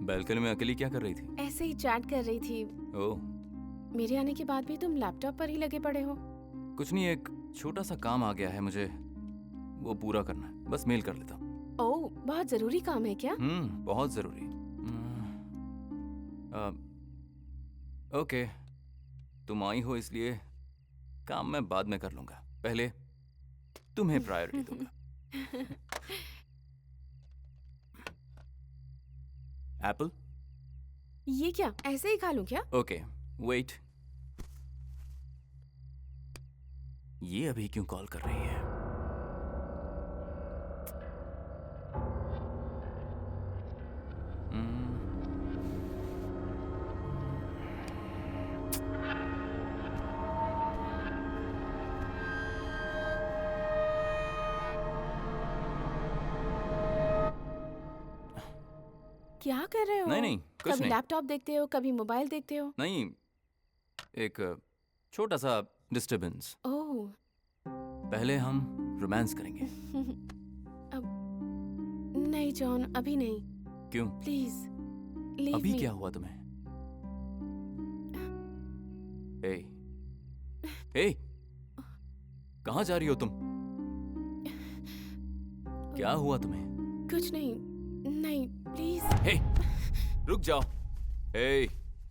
Balcony में अकेली क्या कर रही थी? ऐसे ही चैट कर रही थी। ओह, मेरे आने के बाद भी तुम लैपटॉप पर ही लगे पड़े हो। कुछ नहीं, एक छोटा सा काम आ गया है मुझे, वो पूरा करना है। बस मेल कर लेता हूँ। ओह, बहुत जरूरी काम है क्या? बहुत जरूरी। ओके, तुम आई हो इसलिए काम मैं बाद में कर लूंगा, पहले तुम्हें प्रायोरिटी दूंगा। एप्पल? ये क्या, ऐसे ही खा लूं क्या? Okay, wait. ये अभी क्यों कॉल कर रही है? क्या कर रहे हो? नहीं, कुछ कभी नहीं। लैपटॉप देखते हो, कभी मोबाइल देखते हो। नहीं, एक छोटा सा डिस्टरबेंस। ओह, पहले हम रोमांस करेंगे। नहीं जॉन, अभी नहीं। क्यों? प्लीज लीव अभी मी। क्या हुआ तुम्हें? ए, ए, कहाँ जा रही हो तुम? क्या हुआ तुम्हें? कुछ नहीं, नहीं प्लीज। हे, रुक जाओ। हे,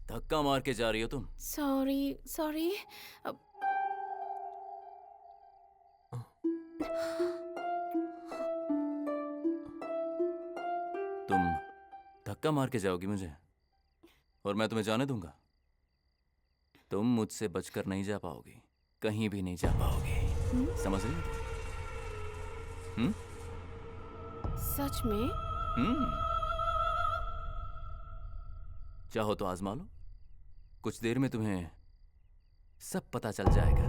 धक्का मार के जा रही हो तुम। Sorry sorry. तुम धक्का मार के जाओगी मुझे और मैं तुम्हें जाने दूंगा? तुम मुझसे बचकर नहीं जा पाओगी, कहीं भी नहीं जा पाओगी। समझ रही हो? सच में? चाहो तो आजमा लो, कुछ देर में तुम्हें सब पता चल जाएगा।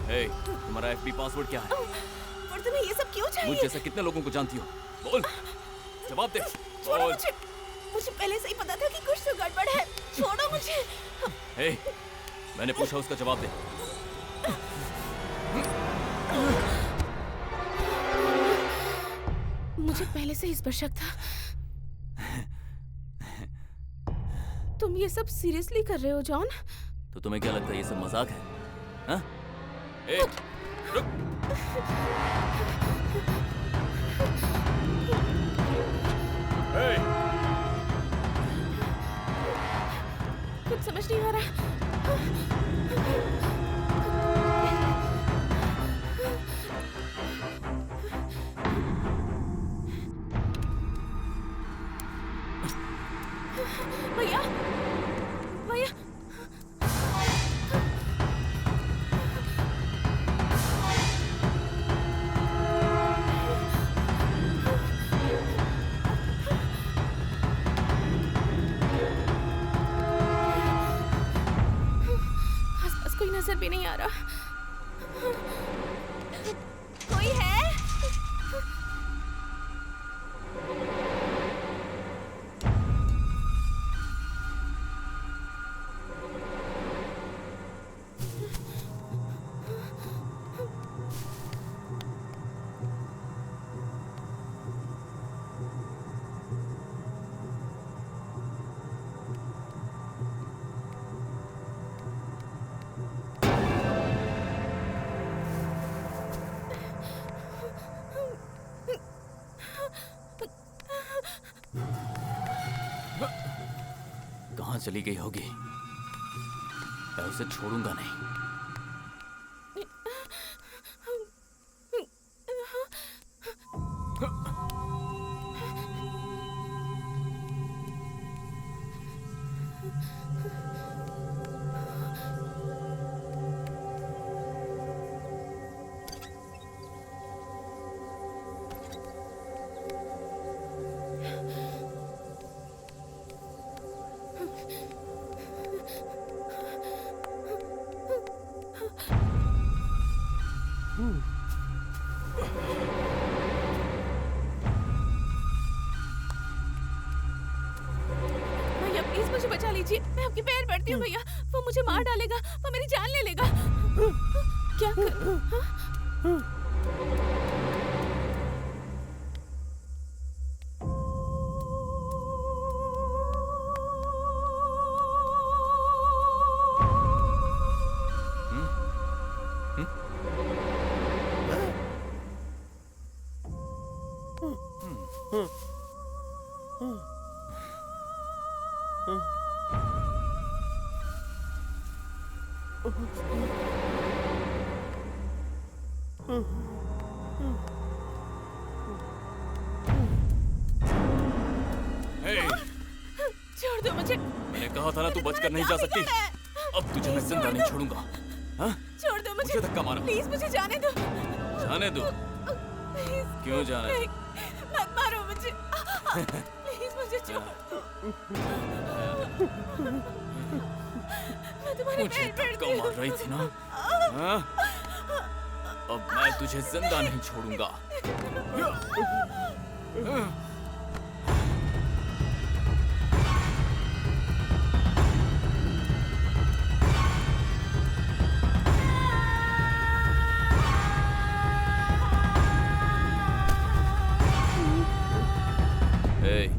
हे, तुम्हारा FB पासवर्ड क्या है? और तुम्हें ये सब क्यों चाहिए? मुझ जैसा कितने लोगों को जानती हो? बोल, जवाब दे। छोड़ो बोल। मुझे पहले से ही पता था कि कुछ तो गड़बड़ है। छोड़ो मुझे। हे, मैंने पूछा, उसका जवाब दे। मुझे पहले से इस पर शक था। तुम ये सब सीरियसली कर रहे हो जॉन? तो तुम्हें क्या लगता है ये सब मजाक है? हाँ? ए, रुक। ए, कुछ समझ नहीं आ रहा। भैया, भैया, आसपास कोई नजर भी नहीं आ रहा। कोई है? कहाँ चली गई होगी? मैं उसे छोड़ूंगा नहीं। भैया प्लीज मुझे बचा लीजिए। मैं आपके पैर पड़ती हूँ भैया। वो मुझे मार डालेगा, वो मेरी जान ले लेगा। क्या कर... हाँ? हे, छोड़ दो मुझे। मैंने कहा था ना तू बचकर नहीं जा सकती। अब तुझे मैं जिंदा नहीं छोड़ूंगा। हाँ? छोड़ दो मुझे। मुझे धक्का मारा। प्लीज मुझे जाने दो। जाने दो। प्लीज। क्यों जाने दो? नहीं, मत मारो मुझे। प्लीज मुझे छोड़ दो। मैं तुम्हारे मुझे पैर धक्का पड़ती मार हूँ। रही थी ना? हाँ? अब मैं तुझे जिंदा नहीं छोड़ूंगा। Hey.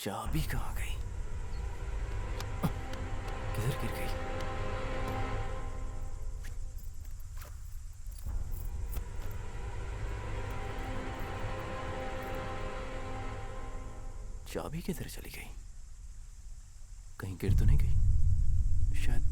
चाबी कहाँ गई? किधर गिर गई? चाबी किधर चली गई? कहीं गिर तो नहीं गई? शायद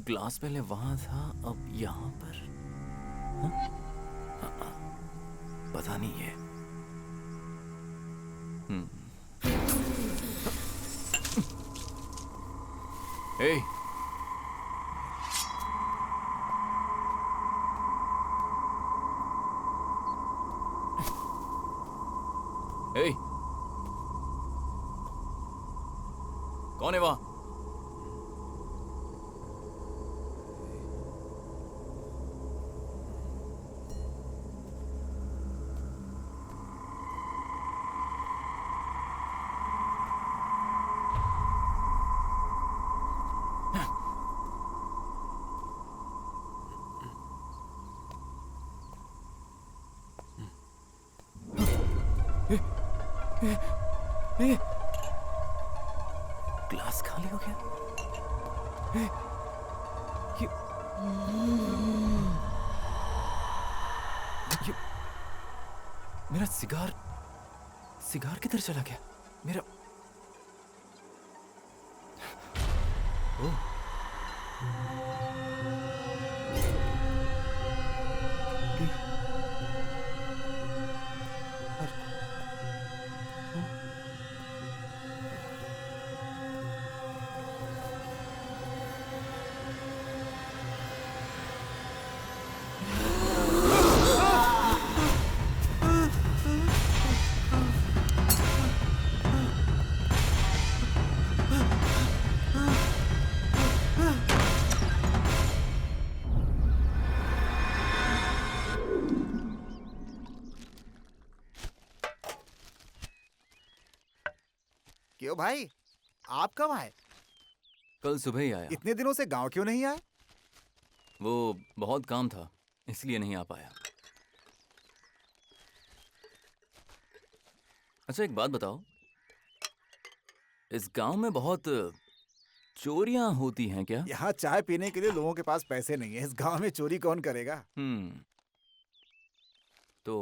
ग्लास पहले वहां था, अब यहाँ पर। हाँ? हाँ, पता नहीं है। ए, ए, कौन है वहां? ए, ग्लास खाली हो गया। ए, ये मेरा सिगार किधर चला गया? मेरा ओह, क्यों भाई, आप कब आए? कल सुबह ही आया। इतने दिनों से गांव क्यों नहीं आए? वो बहुत काम था, इसलिए नहीं आ पाया। अच्छा, एक बात बताओ, इस गांव में बहुत चोरियां होती हैं क्या? यहाँ चाय पीने के लिए लोगों के पास पैसे नहीं है। इस गांव में चोरी कौन करेगा? तो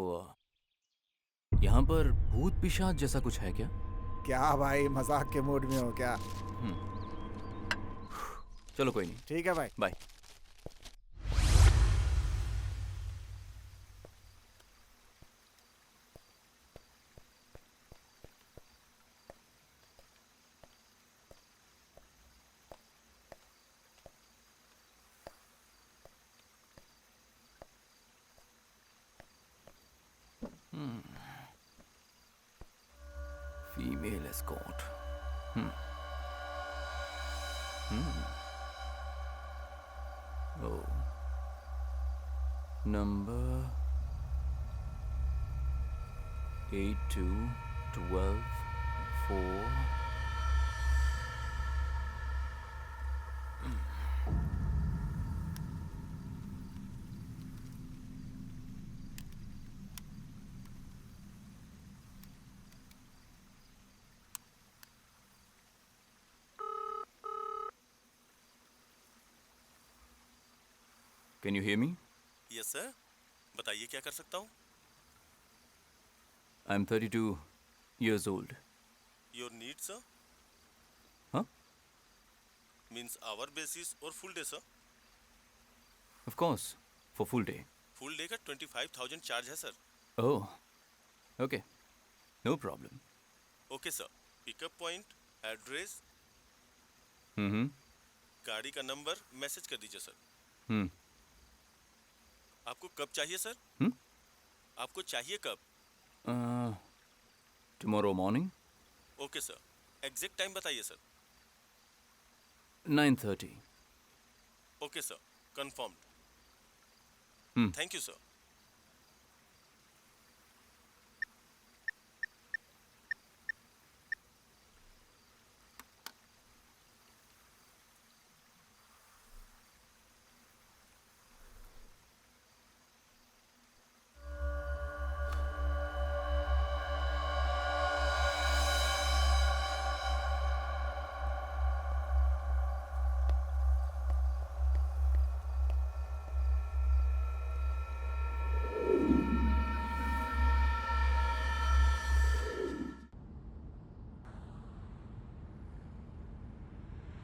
यहाँ पर भूत पिशाच जैसा कुछ है क्या? क्या भाई, मजाक के मूड में हो क्या? चलो कोई नहीं, ठीक है भाई। Bye. Female escort. Oh. Number 8212 4. Can you hear me? Yes sir, बताइए क्या कर सकता हूँ? I'm 32 years old. Your need sir? Huh? Means hour basis और full day sir? Of course, for full day. Full day का 25,000 charge है sir. Oh, okay. No problem. Okay sir, pickup point, address, गाड़ी का number message कर दीजिए sir. आपको कब चाहिए सर? आपको चाहिए कब? Tomorrow morning? Okay sir, exact time बताइए sir. 9:30. Okay sir, confirmed. Thank you sir.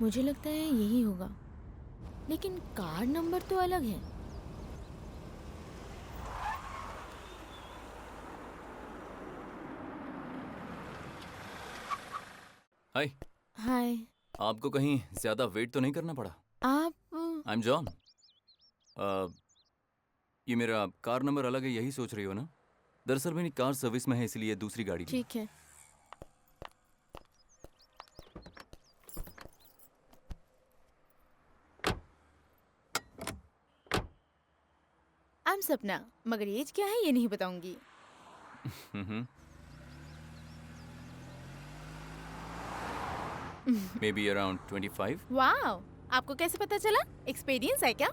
मुझे लगता है यही होगा। लेकिन कार नंबर तो अलग है। हाय, हाय, आपको कहीं ज्यादा वेट तो नहीं करना पड़ा? आप आई एम जॉन। ये मेरा कार नंबर अलग है, यही सोच रही हो ना? दरअसल मेरी कार सर्विस में है, इसलिए दूसरी गाड़ी की। ठीक है। आई एम सपना, मगर एज क्या है ये नहीं बताऊंगी। May be around 25। वाओ, आपको कैसे पता चला? एक्सपीरियंस है क्या?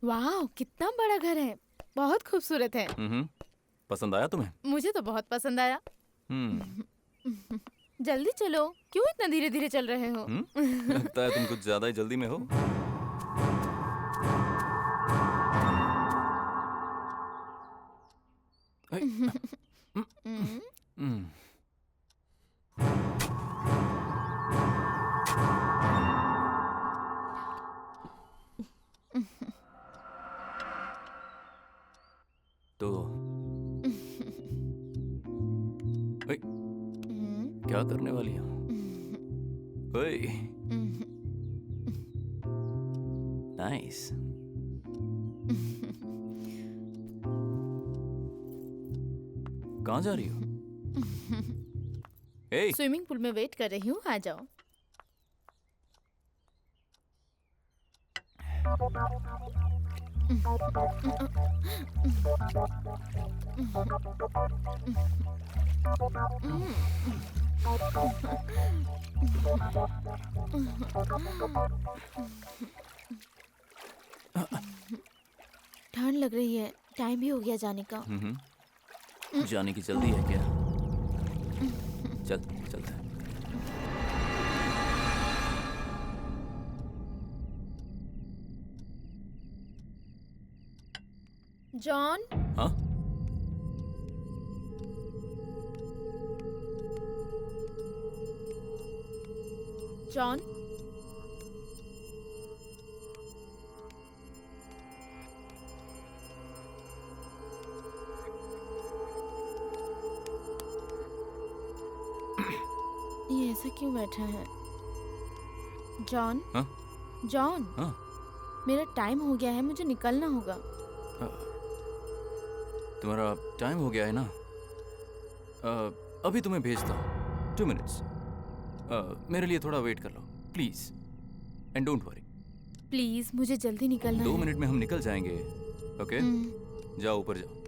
वाओ, कितना बड़ा घर है, बहुत खूबसूरत है। पसंद आया तुम्हें? मुझे तो बहुत पसंद आया। जल्दी चलो, क्यों इतना धीरे धीरे चल रहे हो? लगता है तुम कुछ ज्यादा ही जल्दी में हो। तो ओए, क्या करने वाली हो? ओए, नाइस। कहाँ जा रही हो? ए, स्विमिंग पूल में वेट कर रही हूँ, आ जाओ। ठंड लग रही है, टाइम भी हो गया जाने का। जाने की जल्दी है क्या? चल चलते हैं। जॉन, हाँ? जॉन, ये ऐसा क्यों बैठा है? जॉन, हाँ? जॉन, हाँ? मेरा टाइम हो गया है, मुझे निकलना होगा। तुम्हारा टाइम हो गया है ना? अभी तुम्हें भेजता हूँ। 2 मिनट्स। मेरे लिए थोड़ा वेट कर लो please, and don't worry. Please, मुझे जल्दी निकलना 2 है। मिनट में हम निकल जाएंगे। ओके? जाओ ऊपर जाओ।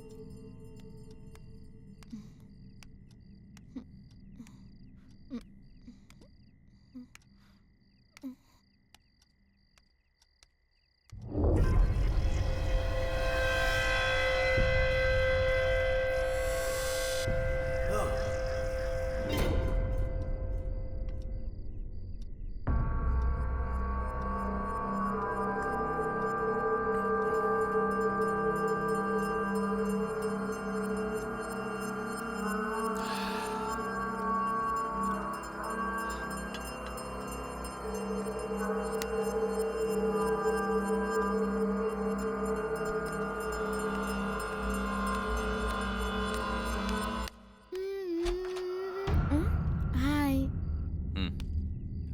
हाय।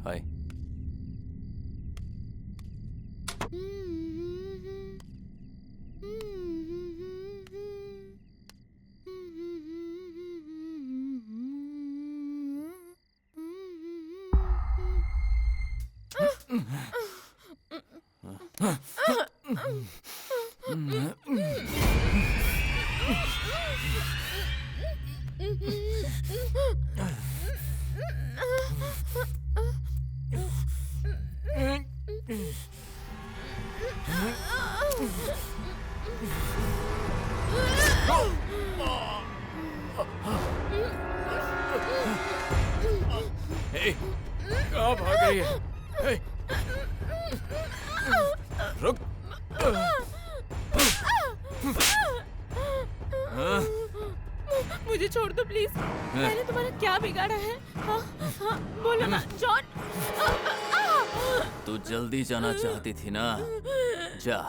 हाय। हे, कहाँ भाग रही है? हे, रुक। मुझे छोड़ दो प्लीज। मैंने तुम्हारा क्या बिगाड़ा है? हाँ हाँ बोलो ना जॉन। तू जल्दी जाना चाहती थी ना, जा।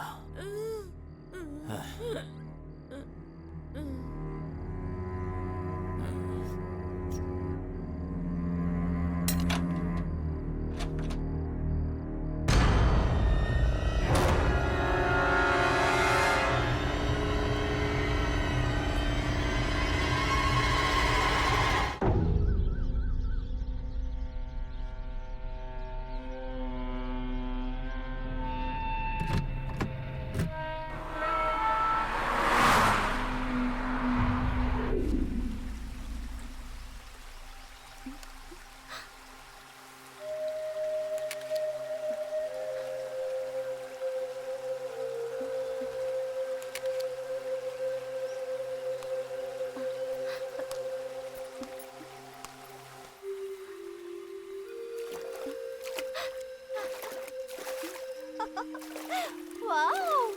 Wow!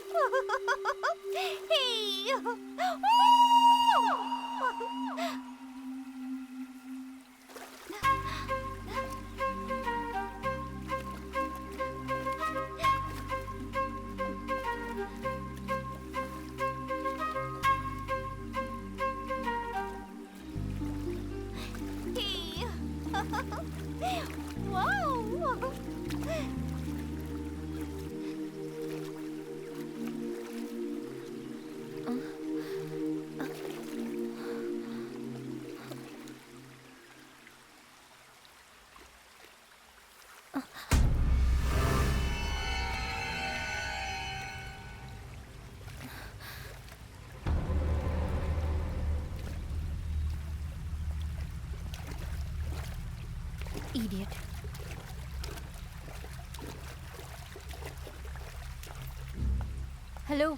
Hey! Hey! Wow! Idiot. Hello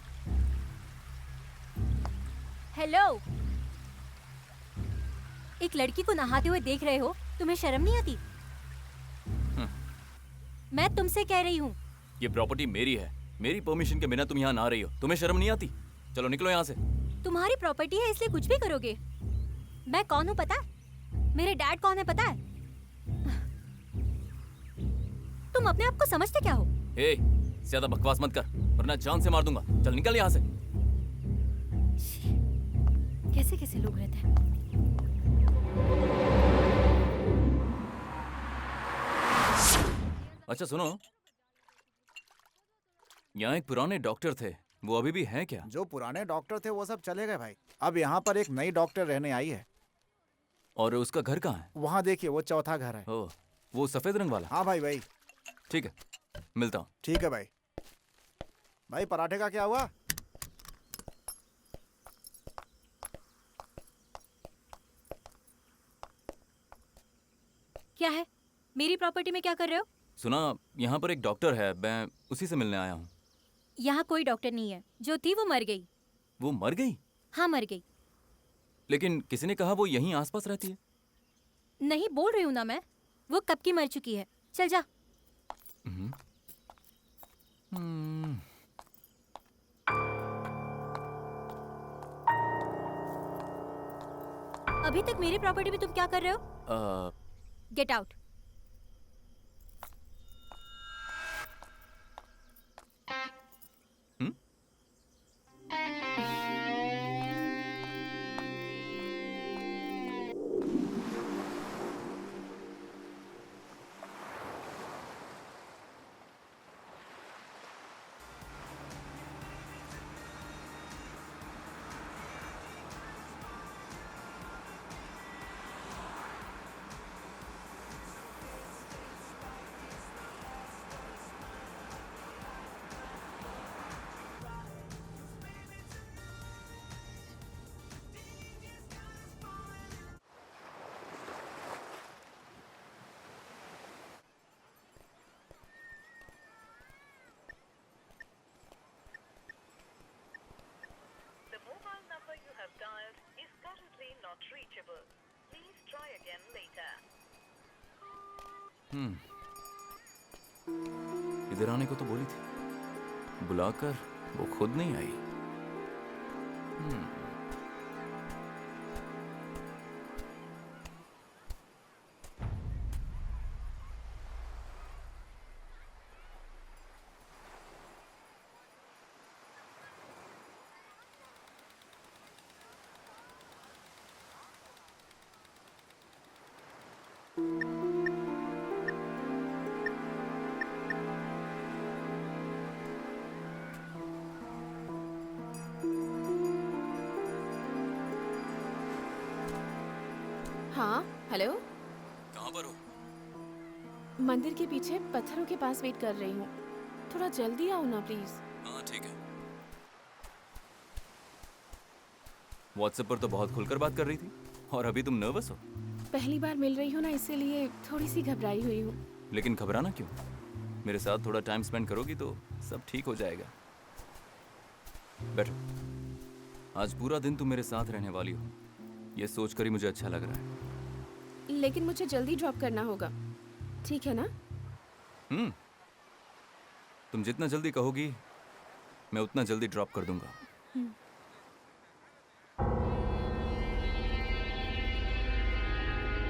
hello, एक लड़की को नहाते हुए देख रहे हो, तुम्हें शर्म नहीं आती? मैं तुमसे कह रही हूँ। ये प्रॉपर्टी मेरी है, मेरी परमिशन के बिना तुम यहाँ ना रही हो, तुम्हें शर्म नहीं आती? चलो निकलो यहाँ से। तुम्हारी प्रॉपर्टी है इसलिए कुछ भी करोगे। मैं कौन हूँ पता है? मेरे डैड कौन है पता है? तुम अपने आप को समझते क्या हो? ए, ज्यादा बकवास मत कर वरना जान से मार दूंगा। चल निकल यहाँ से। कैसे कैसे लोग रहते हैं। अच्छा सुनो, यहाँ एक पुराने डॉक्टर थे, वो अभी भी हैं क्या? जो पुराने डॉक्टर थे वो सब चले गए भाई। अब यहाँ पर एक नई डॉक्टर रहने आई है। और उसका घर कहाँ है? वहाँ देखिए, वो चौथा घर है। ओह, वो सफेद रंग वाला? हाँ भाई भाई। ठीक है, मिलता हूँ। ठीक है भाई। भाई पराठे का क्या हुआ? क्या है? मेरी प्रॉपर्टी में क्या कर रहे हो? सुना, यहाँ पर एक डॉक्टर है, मैं उसी से मिलने आया हूँ। यहाँ कोई डॉक्टर नहीं है, जो थी वो मर गई। वो मर गई? हाँ मर गई। लेकिन किसी ने कहा वो यहीं आसपास रहती है। नहीं बोल रही हूँ ना मैं, वो कब की मर चुकी है। चल जा। अभी तक मेरी प्रॉपर्टी में तुम क्या कर रहे हो? Get out. The mobile number you have dialed is currently not reachable. Please try again later. इधर आने को तो बोली थी, बुलाकर वो खुद नहीं आई। हाँ हेलो, कहाँ पर हो? मंदिर के पीछे पत्थरों के पास वेट कर रही हूँ। थोड़ा जल्दी आओ ना प्लीज। हाँ ठीक है। व्हाट्सएप पर तो बहुत खुलकर बात कर रही थी और अभी तुम नर्वस हो। पहली बार मिल रही हूँ ना, इसीलिए थोड़ी सी घबराई हुई हूँ। लेकिन घबराना क्यों? मेरे साथ थोड़ा टाइम स्पेंड करोगी तो सब ठीक हो जाएगा। बैठो। आज पूरा दिन तुम मेरे साथ रहने वाली हो, ये सोचकर ही मुझे अच्छा लग रहा है। लेकिन मुझे जल्दी ड्रॉप करना होगा, ठीक है ना? तुम जितना जल्दी कहोगी मैं उतना जल्दी ड्रॉप कर दूंगा।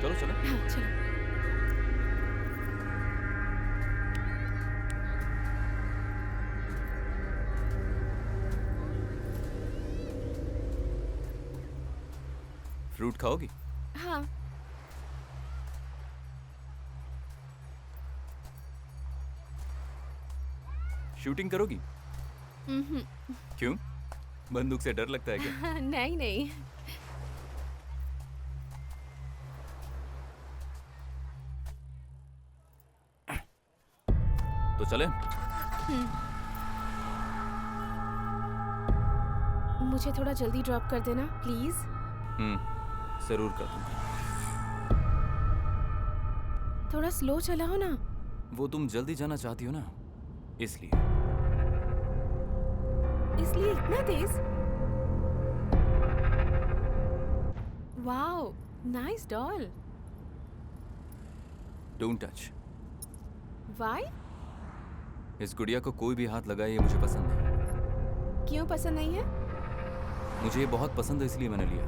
चलो चलो। हाँ चलो। फ्रूट खाओगी? हाँ। शूटिंग करोगी? क्यों? बंदूक से डर लगता है क्या? नहीं नहीं। तो चले? मुझे थोड़ा जल्दी ड्रॉप कर देना प्लीज। जरूर कर दूंगा। थोड़ा स्लो चलाओ ना। वो तुम जल्दी जाना चाहती हो ना, इसलिए। इसलिए इतना तेज? Wow, nice doll. Don't touch. Why? इस गुड़िया को कोई भी हाथ लगाए ये मुझे पसंद नहीं। क्यों पसंद नहीं है? मुझे ये बहुत पसंद है इसलिए मैंने लिया।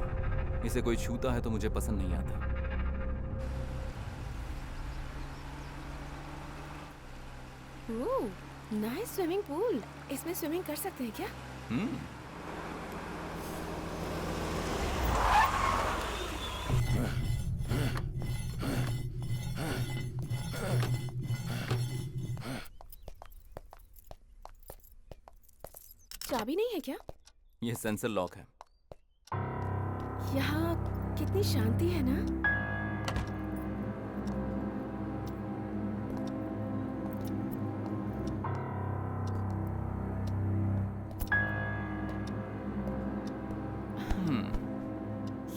इसे कोई छूता है तो मुझे पसंद नहीं आता। ओह, नाइस स्विमिंग पूल। इसमें स्विमिंग कर सकते हैं क्या? चाबी नहीं है क्या? ये सेंसर लॉक है। यहाँ कितनी शांति है ना।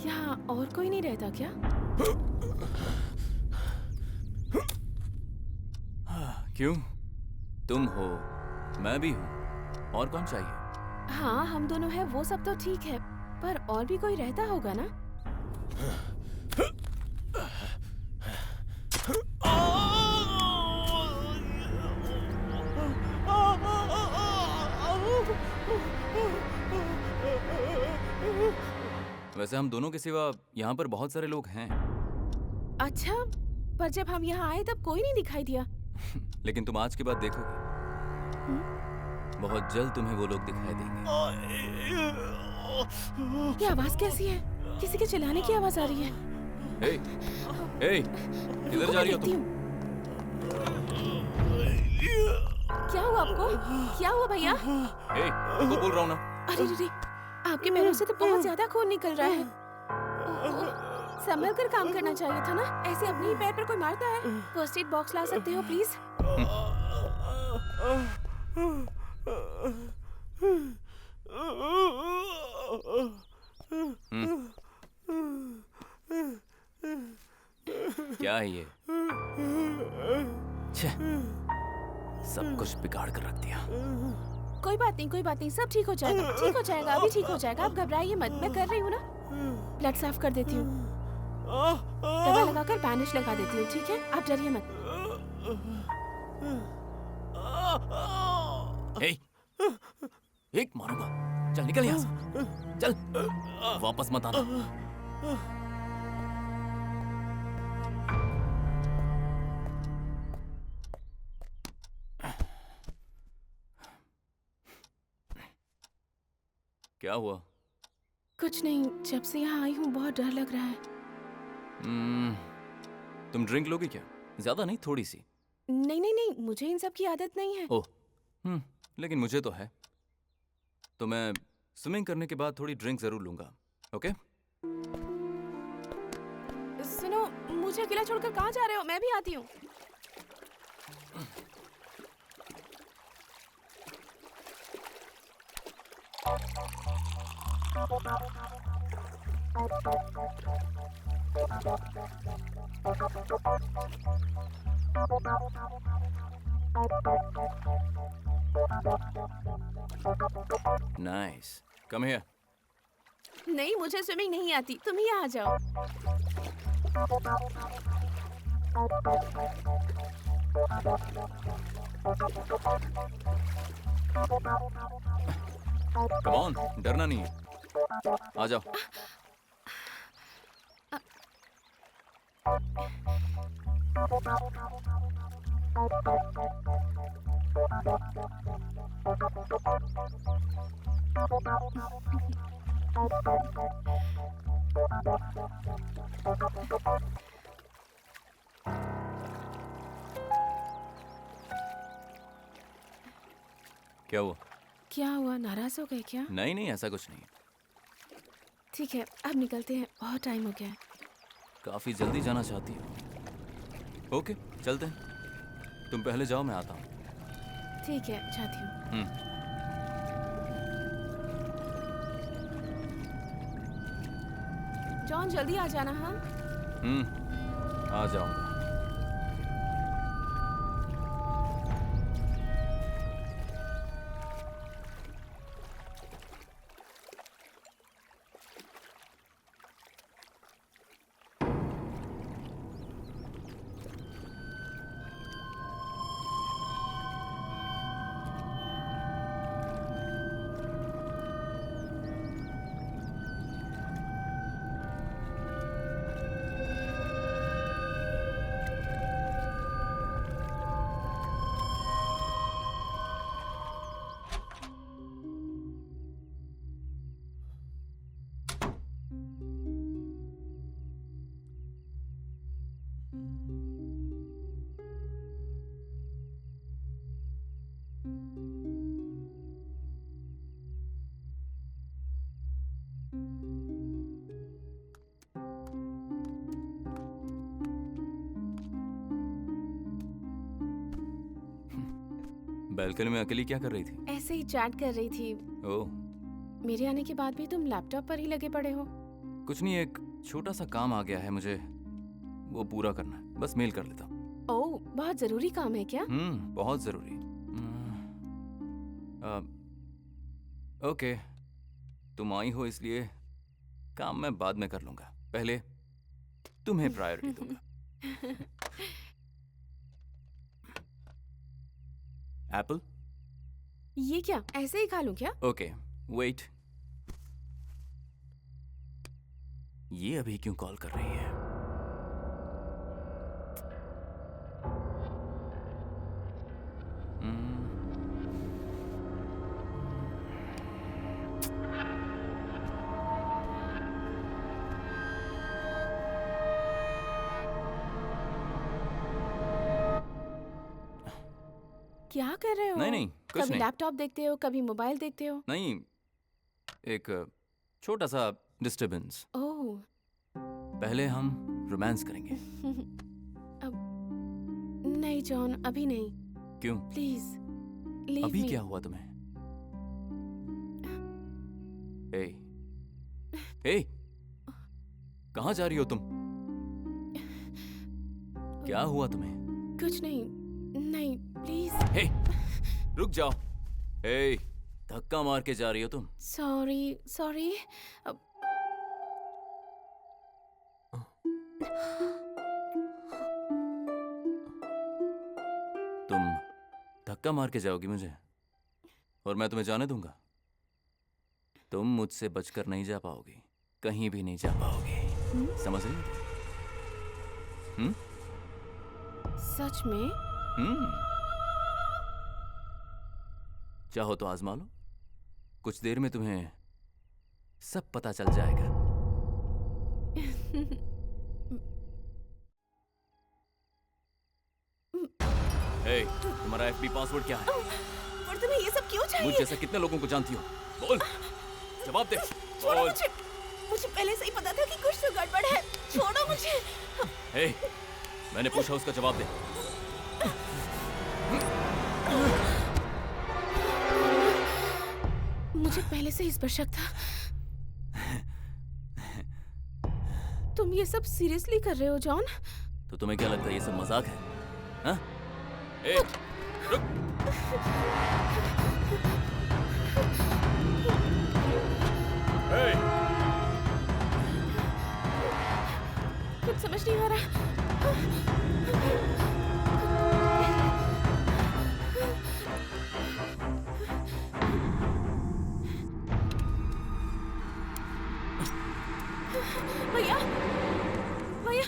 यहाँ और कोई नहीं रहता क्या? क्यों? तुम हो, मैं भी हूँ, और कौन चाहिए? हाँ हम दोनों हैं, वो सब तो ठीक है, पर और भी कोई रहता होगा ना? वैसे हम दोनों के सिवा यहाँ पर बहुत सारे लोग हैं। अच्छा, पर जब हम यहाँ आए तब कोई नहीं दिखाई दिया। लेकिन तुम आज के बाद देखोगे, बहुत जल्द तुम्हें वो लोग दिखाई देंगे। ये आवाज कैसी है? किसी के चिल्लाने की आवाज आ रही है। ए, किधर जा रही हो तुम? क्या हुआ आपको? क्या हुआ भैया? तुमको बोल रहा हूँ ना। अरे रे, आपके पैरों से तो बहुत ज्यादा खून निकल रहा है। संभल कर काम करना चाहिए था ना, ऐसे अपने ही पैर पर कोई मारता है। फर्स्ट एड बॉक्स ला सकते हो प्लीज? क्या है ये? छे, सब कुछ बिगाड़ कर रख दिया। कोई बात नहीं, सब ठीक हो जाएगा, ठीक हो जाएगा, अभी ठीक हो जाएगा। आप घबराइए मत, मैं कर रही हूँ ना। ब्लड साफ कर देती हूँ, दवा लगाकर बैंडेज लगा देती हूँ, ठीक है? आप डरिए मत। एक मारूंगा। चल निकल यहाँ से, चल वापस मत आना। क्या हुआ? कुछ नहीं, जब से यहाँ आई हूँ बहुत डर लग रहा है। तुम ड्रिंक लोगी क्या? ज्यादा नहीं, थोड़ी सी। नहीं, मुझे इन सब की आदत नहीं है। ओह, लेकिन मुझे तो है। तो मैं स्विमिंग करने के बाद थोड़ी ड्रिंक जरूर लूंगा, ओके? सुनो, मुझे अकेला छोड़कर कहाँ जा रहे हो? मैं भी आती हूँ। Nice, come here. नहीं, मुझे स्विमिंग नहीं आती, तुम ही आ जाओ। कम ऑन, डरना नहीं है, आ जाओ। क्या हुआ? क्या हुआ, नाराज हो गए क्या? नहीं नहीं, ऐसा कुछ नहीं। ठीक है, अब निकलते हैं, बहुत टाइम हो गया है। काफी जल्दी जाना चाहती हो। ओके, चलते हैं। तुम पहले जाओ, मैं आता हूँ। ठीक है, जाती हूँ। जॉन, जल्दी आ जाना। हाँ, आ जाऊंगा। बालकनी में अकेली क्या कर रही थी? ऐसे ही चैट कर रही थी। ओह, मेरे आने के बाद भी तुम लैपटॉप पर ही लगे पड़े हो। कुछ नहीं, एक छोटा सा काम आ गया है मुझे, वो पूरा करना है। बस मेल कर लेता हूँ। ओह, बहुत जरूरी काम है क्या? बहुत जरूरी। ओके, तुम आई हो इसलिए काम मैं बाद में कर लूंगा, पहले तुम्हें प्रायोरिटी दूंगा। एप्पल? ये क्या, ऐसे ही खा लूं क्या? Okay, wait. ये अभी क्यों कॉल कर रही है? क्या कर रहे हो? नहीं, कुछ कभी नहीं। लैपटॉप देखते हो, कभी मोबाइल देखते हो। नहीं, एक छोटा सा डिस्टरबेंस। ओह, पहले हम रोमांस करेंगे। नहीं जॉन, अभी नहीं, क्यों? प्लीज लीव अभी मी। क्या हुआ तुम्हें? ए, ए, कहाँ जा रही हो तुम? क्या हुआ तुम्हें? कुछ नहीं, नहीं प्लीज। हे, रुक जाओ। हे, धक्का मार के जा रही हो तुम। Sorry sorry. तुम धक्का मार के जाओगी मुझे, और मैं तुम्हें जाने दूंगा? तुम मुझसे बचकर नहीं जा पाओगी, कहीं भी नहीं जा पाओगी। समझ रही हो? सच में? चाहो तो आजमा लो, कुछ देर में तुम्हें सब पता चल जाएगा। हे, तुम्हारा एफबी पासवर्ड क्या है? और तुम्हें ये सब क्यों चाहिए? मुझ जैसा कितने लोगों को जानती हो? बोल, जवाब दे। छोड़ो बोल। मुझे। मुझे पहले से ही पता था कि कुछ तो गड़बड़ है। छोड़ो मुझे। हे, मैंने पूछा उसका जवाब दे। मुझे पहले से ही इस पर शक था। तुम ये सब सीरियसली कर रहे हो जॉन? तो तुम्हें क्या लगता है ये सब मजाक है? हाँ? ए, रुक। ए, कुछ समझ नहीं आ रहा। भैया, भैया,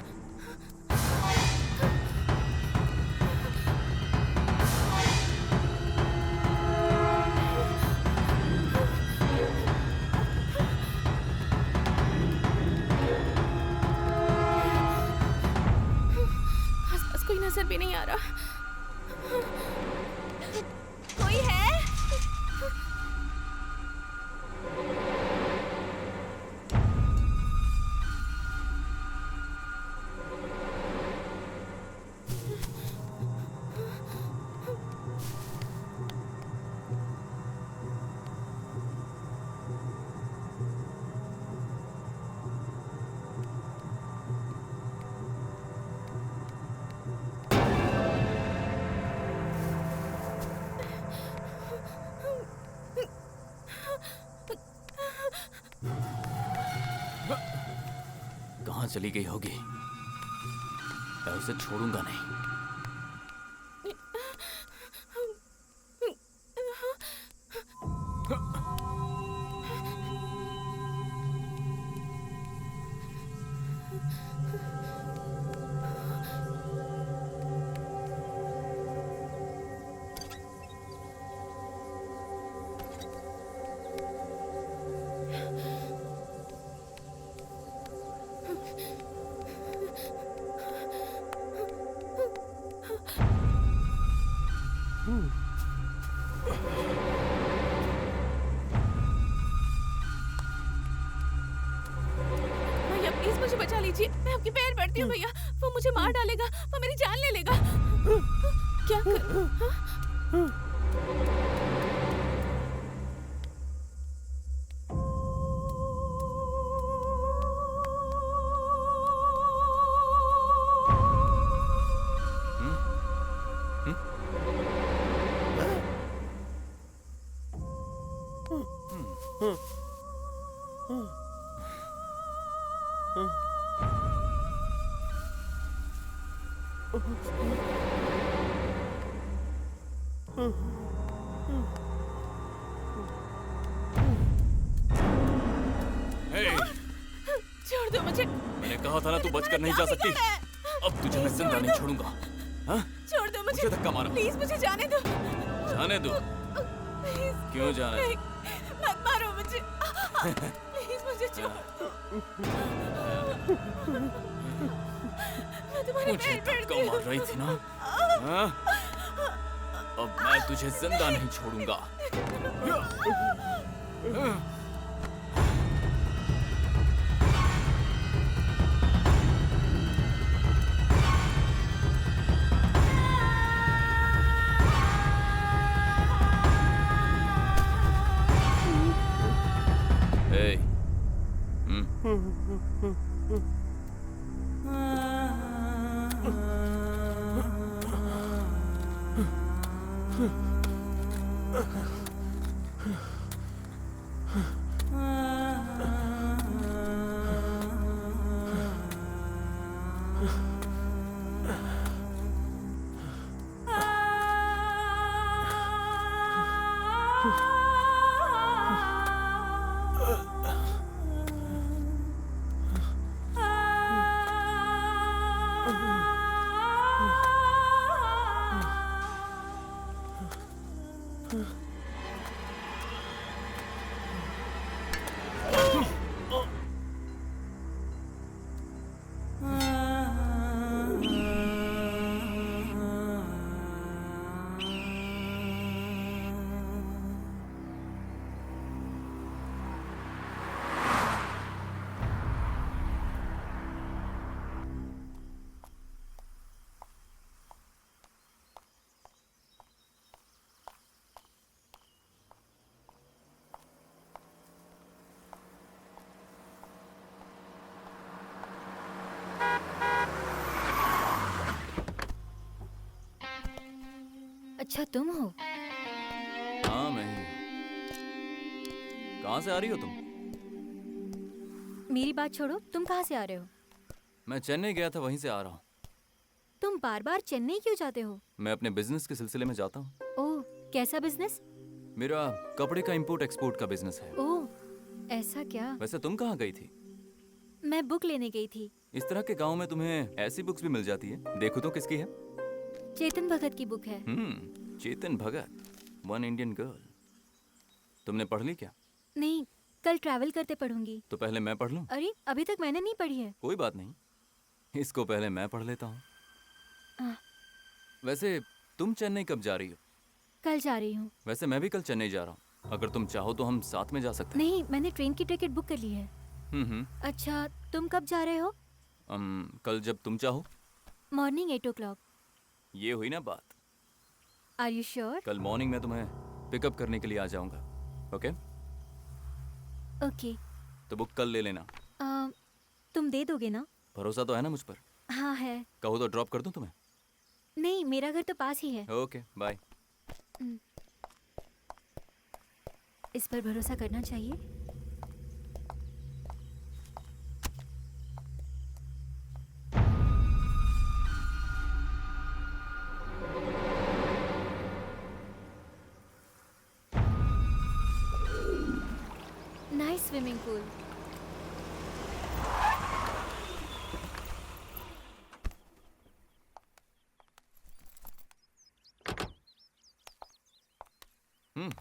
आसपास कोई नजर भी नहीं आ रहा। कोई है? कहाँ चली गई होगी? मैं उसे छोड़ूंगा नहीं। भैया प्लीज मुझे बचा लीजिए। मैं आपके पैर पड़ती हूँ भैया। वो मुझे मार डालेगा, वो मेरी जान ले लेगा। क्या करूं? हाँ? हे, छोड़ दो मुझे। मैंने कहा था ना तू बचकर नहीं जा सकती। अब तुझे मैं जिंदा नहीं छोड़ूंगा। हाँ? छोड़ दो मुझे। मुझे धक्का मारा। प्लीज मुझे जाने दो। जाने दो। प्लीज क्यों जाने दो? मत मारो मुझे। प्लीज मुझे छोड़ दो। मैं तुम्हारे मुझे पैर धक्का पड़ती मार हूँ। रही थी ना? हाँ? अब मैं तुझे जिंदा नहीं छोड़ूंगा। Hey. अच्छा तुम हो? हाँ मैं ही हूँ। कहाँ से आ रही हो तुम? मेरी बात छोड़ो, तुम कहाँ से आ रहे हो? मैं चेन्नई गया था, वहीं से आ रहा हूँ। तुम बार बार चेन्नई क्यों जाते हो? मैं अपने बिजनेस के सिलसिले में जाता हूँ। ओह, कैसा बिजनेस? मेरा कपड़े का इंपोर्ट एक्सपोर्ट का बिजनेस है। ओह, ऐसा क्या? वैसे तुम कहाँ गई थी? मैं बुक लेने गई थी। इस तरह के गांव में तुम्हें ऐसी बुक्स भी मिल जाती है। देखो तो किसकी है? चेतन भगत की बुक है। Chetan Bhagat, one Indian girl. तुमने पढ़ ली क्या? नहीं, कल ट्रैवल करते पढ़ूंगी। तो पहले मैं पढ़ लूं? अरे, अभी तक मैंने नहीं पढ़ी है। कोई बात नहीं, इसको पहले मैं पढ़ लेता हूँ। आह। वैसे तुम चेन्नई कब जा रही हो? कल जा रही हूँ। वैसे मैं भी कल चेन्नई जा रहा हूँ। अगर तुम चाहो तो हम साथ में जा सकते हैं। नहीं, मैंने ट्रेन की टिकट बुक कर ली है। अच्छा, तुम कब जा रहे हो? कल जब तुम चाहो। Morning 8 o'clock। ये हुई ना बात। Are you sure? कल मॉर्निंग में तुम्हें पिकअप करने के लिए आ जाऊंगा। ओके? ओके। तो बुक कल ले लेना। तुम दे दोगे ना? भरोसा तो है ना मुझ पर? हाँ है। कहो तो ड्रॉप कर दूं तुम्हें? नहीं, मेरा घर तो पास ही है। Okay bye. इस पर भरोसा करना चाहिए। Nice swimming pool.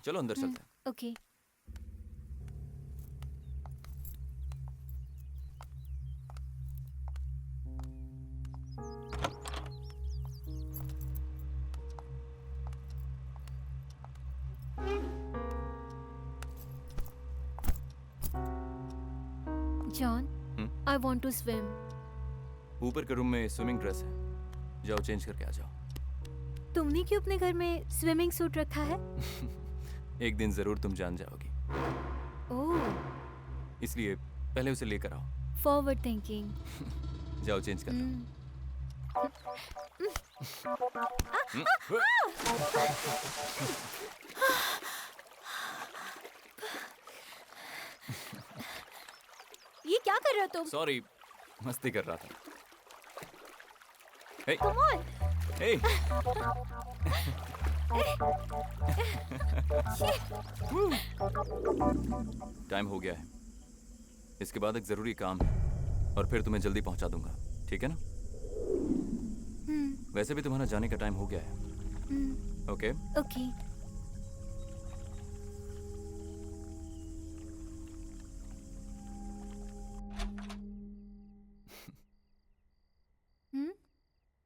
चलो अंदर चलते हैं। Okay. John, I want to swim. ऊपर के रूम में स्विमिंग ड्रेस है, जाओ चेंज करके आ जाओ। तुमने क्यों अपने घर में स्विमिंग सूट रखा है? एक दिन जरूर तुम जान जाओगी, ओह, इसलिए पहले उसे लेकर आओ। Forward thinking. जाओ चेंज कर लो। ये क्या कर रहे हो तुम? सॉरी, मस्ती कर रहा था। हे, कम ऑन। हे, टाइम हो गया है। इसके बाद एक जरूरी काम है और फिर तुम्हें जल्दी पहुंचा दूंगा, ठीक है ना? वैसे भी तुम्हारा जाने का टाइम हो गया है। ओके? ओके।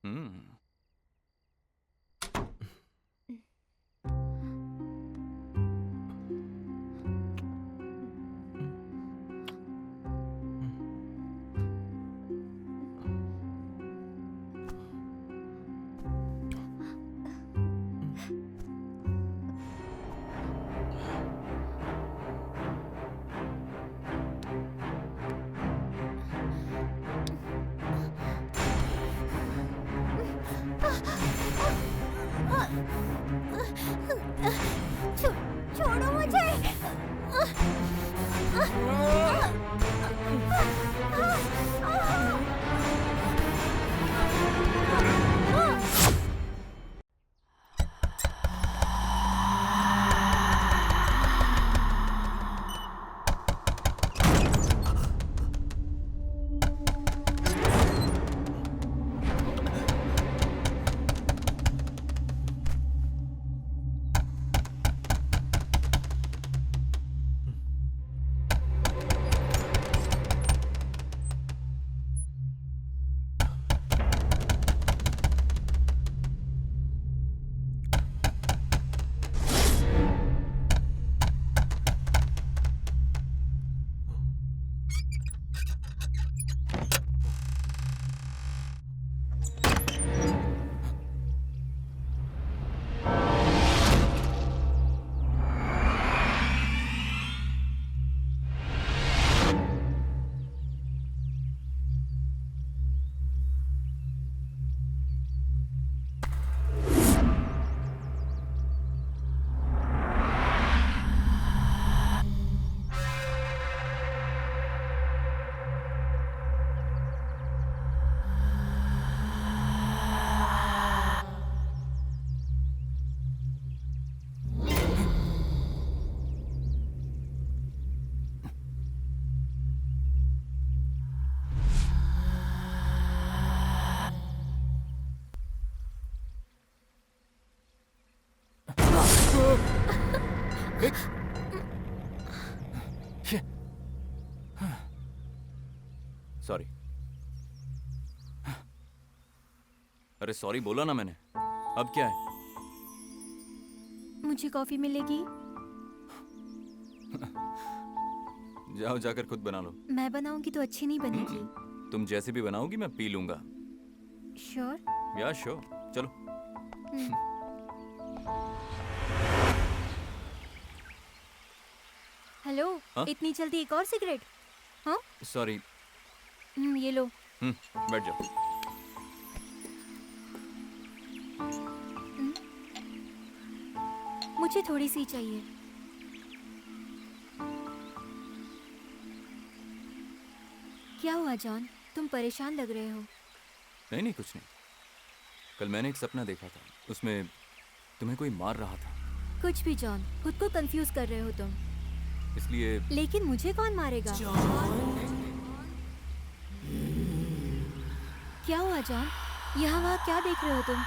हम्म सॉरी। अरे सॉरी बोला ना मैंने। अब क्या है? मुझे कॉफी मिलेगी? जाओ जाकर खुद बना लो। मैं बनाऊंगी तो अच्छी नहीं बनेगी। तुम जैसे भी बनाओगी मैं पी लूंगा। श्योर? या श्योर, चलो। हेलो, हाँ? इतनी जल्दी एक और सिगरेट? हाँ? सॉरी। ये लो। बैठ जाओ। मुझे थोड़ी सी चाहिए। क्या हुआ जॉन? तुम परेशान लग रहे हो। नहीं नहीं, कुछ नहीं। कल मैंने एक सपना देखा था, उसमें तुम्हें कोई मार रहा था। कुछ भी जॉन, खुद को कंफ्यूज कर रहे हो तुम। इसलिए लेकिन मुझे कौन मारेगा? क्या हुआ जॉन? यहाँ वहाँ क्या देख रहे हो तुम?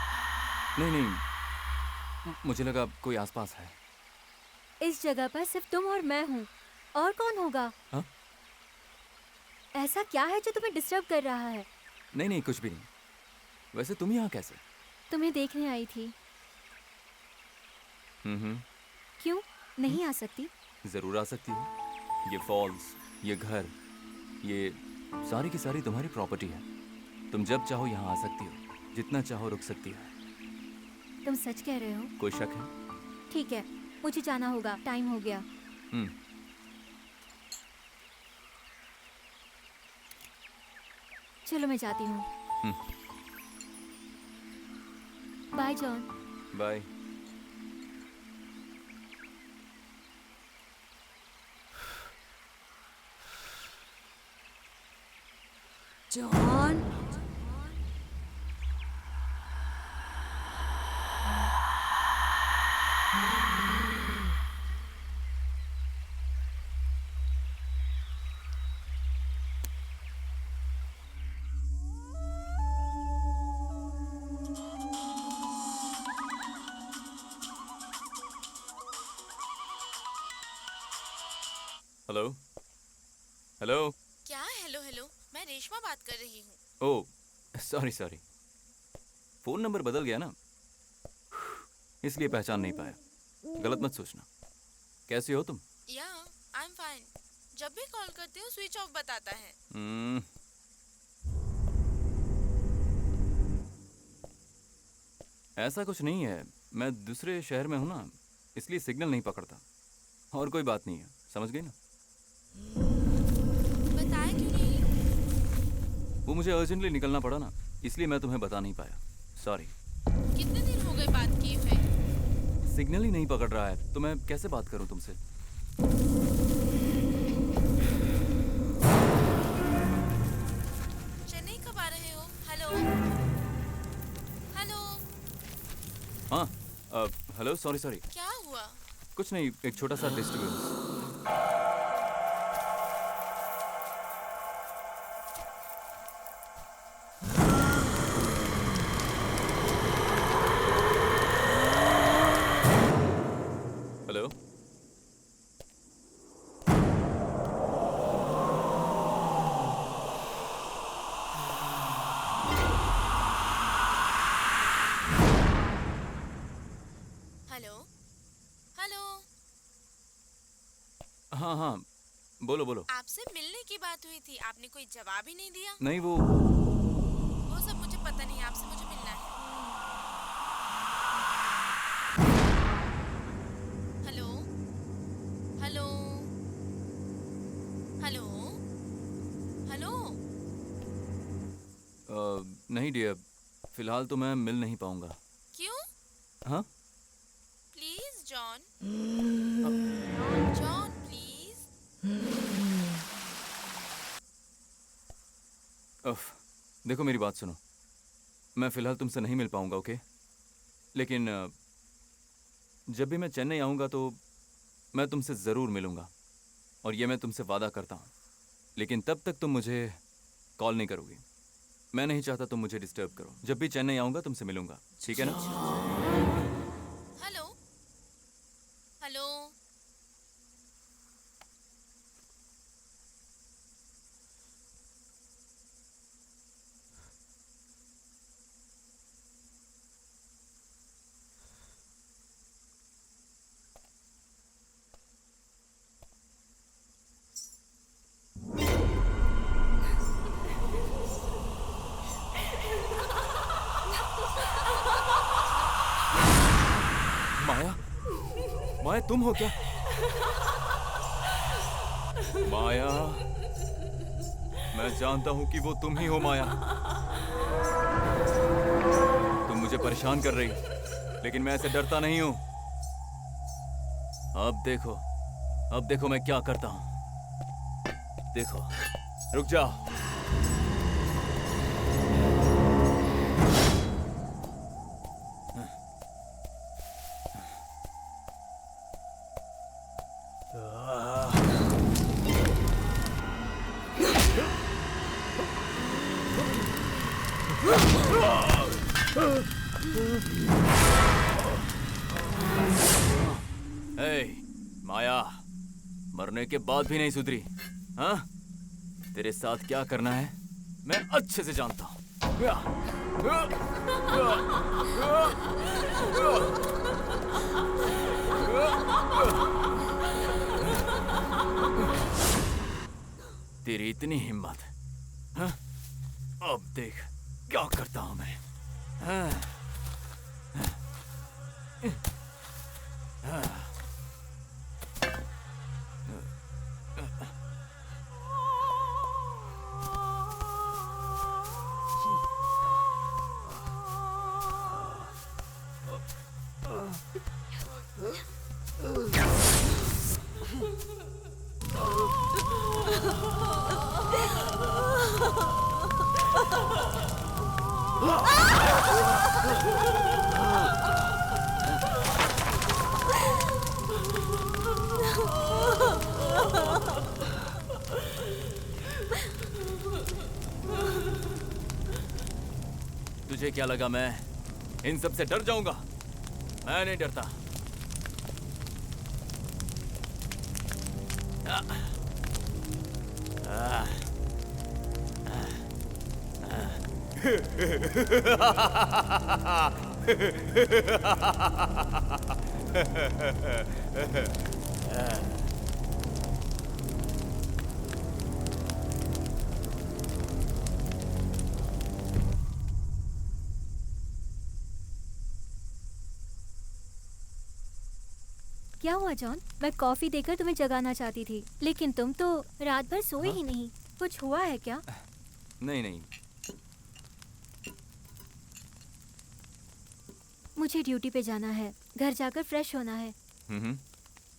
नहीं नहीं, मुझे लगा कोई आसपास है। इस जगह पर सिर्फ तुम और मैं हूँ, और कौन होगा? हाँ? ऐसा क्या है जो तुम्हें डिस्टर्ब कर रहा है? नहीं नहीं, कुछ भी नहीं। वैसे तुम यहाँ कैसे? तुम्हें देखने आई थी। क्यों नहीं आ सकती? जरूर आ सकती हो। ये फॉल्स, ये घर, ये सारी की सारी तुम्हारी प्रॉपर्टी है। तुम जब चाहो यहाँ आ सकती हो, जितना चाहो रुक सकती हो। तुम सच कह रहे हो? कोई शक है? ठीक है, मुझे जाना होगा, टाइम हो गया। चलो मैं जाती हूँ। Bye John. Bye. John. Hello hello. क्या हेलो हेलो? मैं रेशमा बात कर रही हूँ। Oh sorry sorry, phone number बदल गया ना, इसलिए पहचान नहीं पाया। गलत मत सोचना। कैसी हो तुम? या आई एम फाइन। जब भी कॉल करते हो स्विच ऑफ बताता है। ऐसा कुछ नहीं है, मैं दूसरे शहर में हूं ना, इसलिए सिग्नल नहीं पकड़ता। और कोई बात नहीं है, समझ गई ना? बताया क्यों नहीं? वो मुझे अर्जेंटली निकलना पड़ा ना, इसलिए मैं तुम्हें बता नहीं पाया। सॉरी। कितने दिन हो गए बात किए हुए? सिग्नल ही नहीं पकड़ रहा है, तो मैं कैसे बात करूं तुमसे? चेन्नई कब आ रहे हो? Hello hello. हाँ हेलो, सॉरी सॉरी। क्या हुआ? कुछ नहीं, एक छोटा सा डिस्टर्बेंस। हेलो। Hello hello. हाँ हाँ, बोलो बोलो। आपसे मिलने की बात हुई थी, आपने कोई जवाब ही नहीं दिया। नहीं वो सब मुझे पता नहीं, आपसे मुझे मिलना है। Hello hello hello hello. नहीं डियर, फिलहाल तो मैं मिल नहीं पाऊंगा। क्यों? हाँ? Please John. John please. देखो मेरी बात सुनो, मैं फिलहाल तुमसे नहीं मिल पाऊंगा, ओके? लेकिन जब भी मैं चेन्नई आऊंगा तो मैं तुमसे ज़रूर मिलूंगा, और ये मैं तुमसे वादा करता हूँ। लेकिन तब तक तुम मुझे कॉल नहीं करोगी। मैं नहीं चाहता तुम मुझे डिस्टर्ब करो। जब भी चेन्नई आऊंगा तुमसे मिलूंगा, ठीक है ना? हेलो हेलो माया, माया तुम हो क्या? माया, मैं जानता हूं कि वो तुम ही हो माया। तुम मुझे परेशान कर रही, लेकिन मैं ऐसे डरता नहीं हूं। अब देखो मैं क्या करता हूं। देखो, रुक जाओ। माया, मरने के बाद भी नहीं सुधरी, हाँ? तेरे साथ क्या करना है मैं अच्छे से जानता हूं। तेरी इतनी हिम्मत, हाँ? अब देख क्या करता हूं मैं। हाँ? तुझे क्या लगा मैं इन सब से डर जाऊंगा? मैं नहीं डरता। क्या हुआ जॉन? मैं कॉफी देकर तुम्हें जगाना चाहती थी, लेकिन तुम तो रात भर सोए ही नहीं। कुछ हुआ है क्या? नहीं। मुझे ड्यूटी पे जाना है, घर जाकर फ्रेश होना है।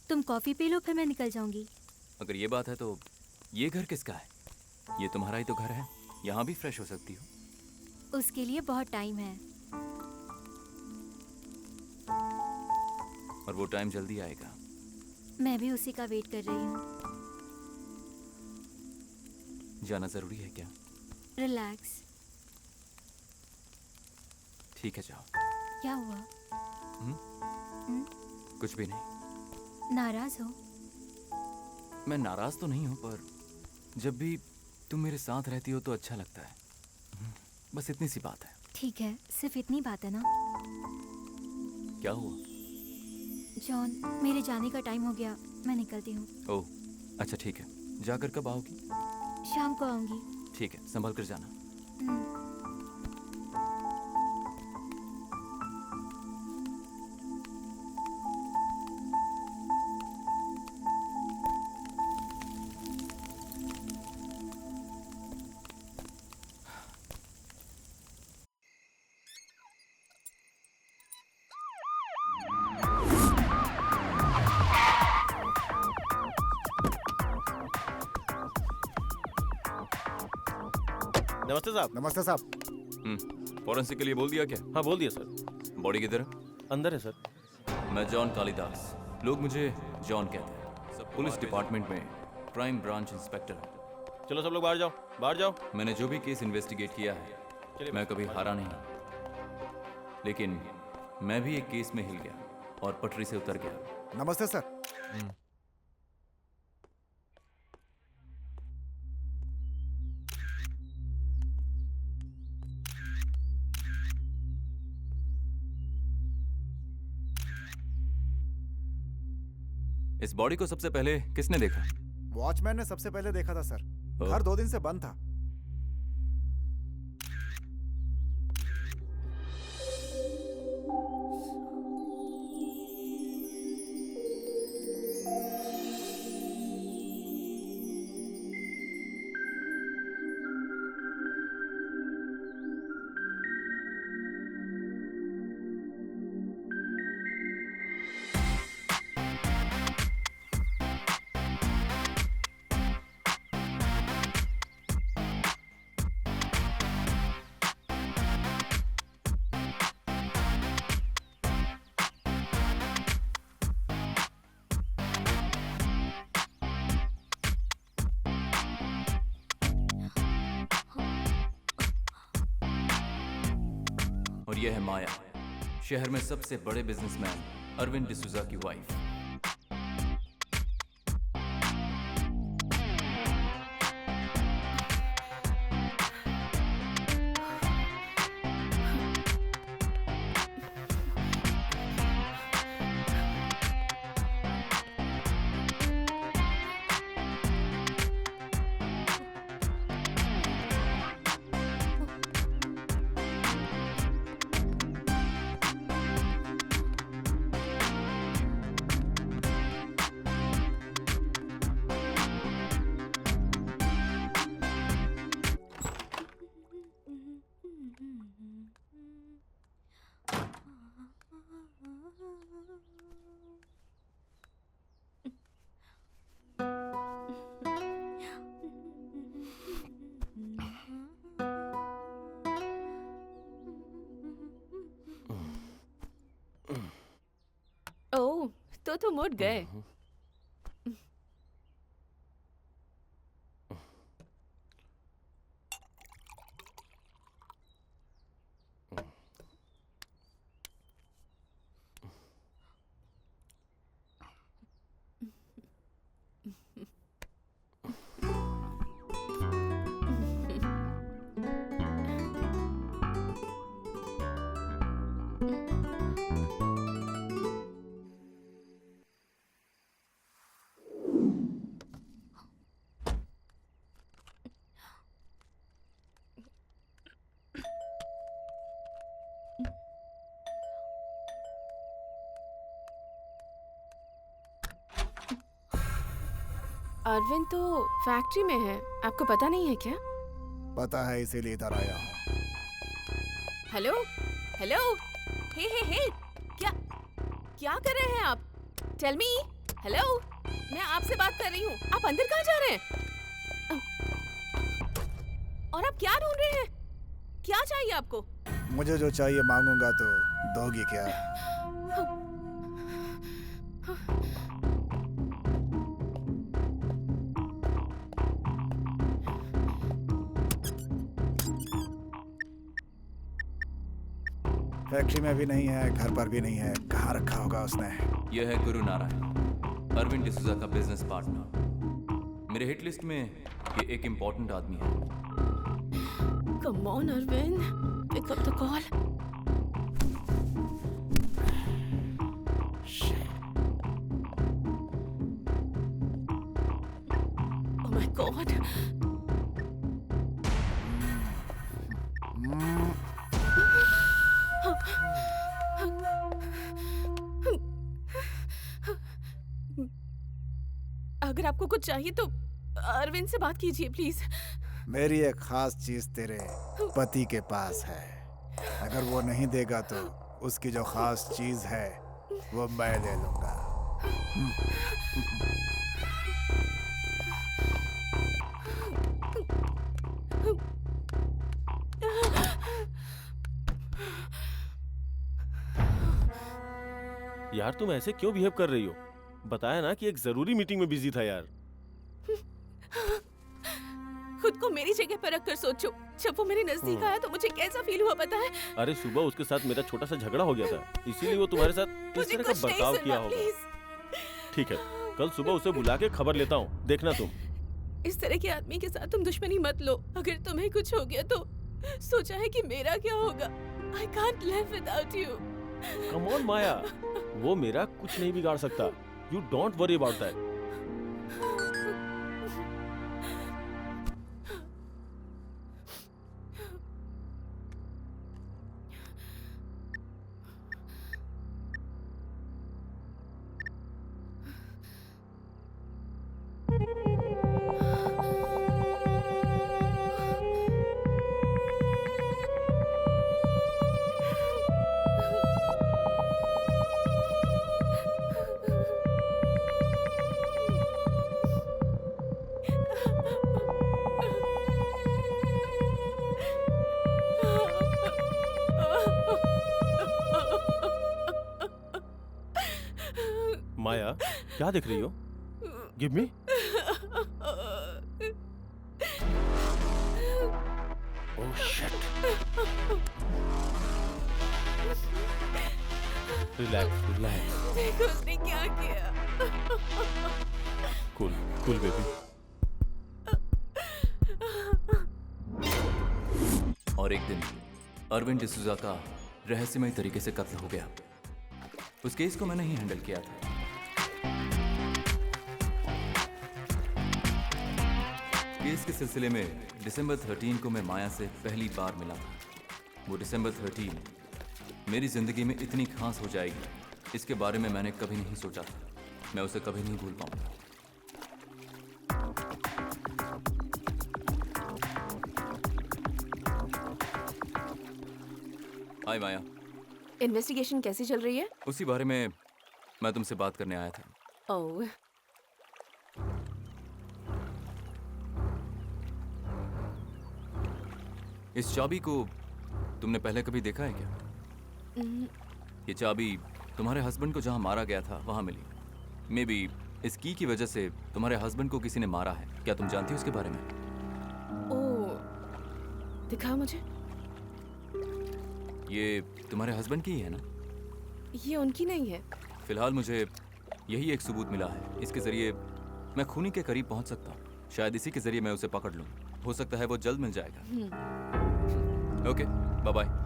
तुम कॉफी पी लो, फिर मैं निकल जाऊंगी। अगर ये बात है तो ये घर किसका है? ये तुम्हारा ही तो घर है, यहाँ भी फ्रेश हो सकती हो। उसके लिए बहुत टाइम है। और वो टाइम जल्दी आएगा। मैं भी उसी का वेट कर रही हूँ। जाना जरूरी है क्या? रिलैक्स। ठीक है, जाओ। क्या हुआ? कुछ भी नहीं। नाराज हो? मैं नाराज तो नहीं हूं, पर जब भी तुम मेरे साथ रहती हो तो अच्छा लगता है। बस इतनी सी बात है। ठीक है, सिर्फ इतनी बात है ना? क्या हुआ? जॉन, मेरे जाने का टाइम हो गया, मैं निकलती हूँ। ओह, अच्छा ठीक है। जाकर कब आओगी? शाम को आऊंगी। ठीक है, संभल कर जाना। नमस्ते साहब। नमस्ते साहब। फॉरेंसिक के लिए बोल दिया क्या? हाँ बोल दिया सर। बॉडी किधर है? अंदर है सर। मैं जॉन कालिदास, लोग मुझे जॉन कहते हैं। पुलिस डिपार्टमेंट में क्राइम ब्रांच इंस्पेक्टर हूं। चलो सब लोग बाहर जाओ, बाहर जाओ। मैंने जो भी केस इन्वेस्टिगेट किया है, मैं कभी हारा नहीं। लेकिन मैं भी एक केस में हिल गया और पटरी से उतर गया। नमस्ते सर। इस बॉडी को सबसे पहले किसने देखा? वॉचमैन ने सबसे पहले देखा था सर। घर 2 दिन से बंद था। ये है माया, शहर में सबसे बड़े बिजनेसमैन अरविंद डिसूजा की वाइफ। ओह, तो मुड़ गए। अरविंद तो फैक्ट्री में है, आपको पता नहीं है क्या? पता है, इसीलिए इधर आया हूँ। हेलो हेलो, हे क्या कर रहे हैं आप? Tell me. हेलो, मैं आपसे बात कर रही हूँ, आप अंदर कहाँ जा रहे हैं? और आप क्या ढूंढ रहे हैं? क्या चाहिए आपको? मुझे जो चाहिए मांगूंगा तो दोगी क्या? फैक्ट्री में भी नहीं है, घर पर भी नहीं है, कहाँ रखा होगा उसने? यह है गुरु नारायण, अरविंद डिसूजा का बिजनेस पार्टनर। मेरे हिट लिस्ट में ये एक इम्पोर्टेंट आदमी है। Come on Arvind, pick up the call. Oh my God. अगर आपको कुछ चाहिए तो अरविंद से बात कीजिए प्लीज। मेरी एक खास चीज तेरे पति के पास है, अगर वो नहीं देगा तो उसकी जो खास चीज है वो मैं ले लूंगा। यार तुम ऐसे क्यों बिहेव कर रही हो? बताया ना कि एक जरूरी मीटिंग में बिजी था यार। खुद को मेरी जगह पर रखकर सोचो, जब वो मेरे नजदीक आया तो मुझे कैसा फील हुआ पता है? अरे सुबह उसके साथ मेरा छोटा सा झगड़ा हो गया था, इसीलिए वो तुम्हारे साथ इस मुझे तरह का कुछ नहीं बर्ताव सुनना किया होगा। प्लीज। ठीक है, कल सुबह उसे बुला के खबर लेता हूँ, देखना तुम। इस तरह के आदमी के साथ तुम दुश्मनी मत लो। अगर तुम्हें कुछ हो गया तो सोचा है कि मेरा क्या होगा? I can't live without you. Come on Maya, वो मेरा कुछ नहीं बिगाड़ सकता। You don't worry about that. Maya, क्या देख रही हो? Give me. Oh shit. Relax relax देखो उसने क्या किया। Cool cool baby. और एक दिन अरविंद डिसूजा का रहस्यमय तरीके से कत्ल हो गया। उस केस को मैंने ही हैंडल किया था। केस के सिलसिले में दिसंबर 13 को मैं माया से पहली बार मिला था। वो दिसंबर 13 मेरी जिंदगी में इतनी खास हो जाएगी, इसके बारे में मैंने कभी नहीं सोचा था। मैं उसे कभी नहीं भूल पाऊंगा। हाय माया। इन्वेस्टिगेशन कैसी चल रही है? उसी बारे में मैं तुमसे बात करने आया था। ओह, इस चाबी को तुमने पहले कभी देखा है क्या? ये चाबी तुम्हारे हस्बैंड को जहां मारा गया था वहां मिली। मे बी इस की वजह से तुम्हारे हस्बैंड को किसी ने मारा है। क्या तुम जानती हो इसके बारे में? ओह, दिखाओ मुझे। ये तुम्हारे हस्बैंड की ही है ना? ये उनकी नहीं है। फिलहाल मुझे यही एक सबूत मिला है। इसके जरिए मैं खूनी के करीब पहुंच सकता हूँ। शायद इसी के जरिए मैं उसे पकड़ लूँ। हो सकता है वो जल्द मिल जाएगा। Okay, bye bye.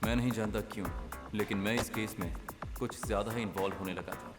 मैं नहीं जानता क्यों, लेकिन मैं इस केस में कुछ ज्यादा ही इन्वॉल्व होने लगा था।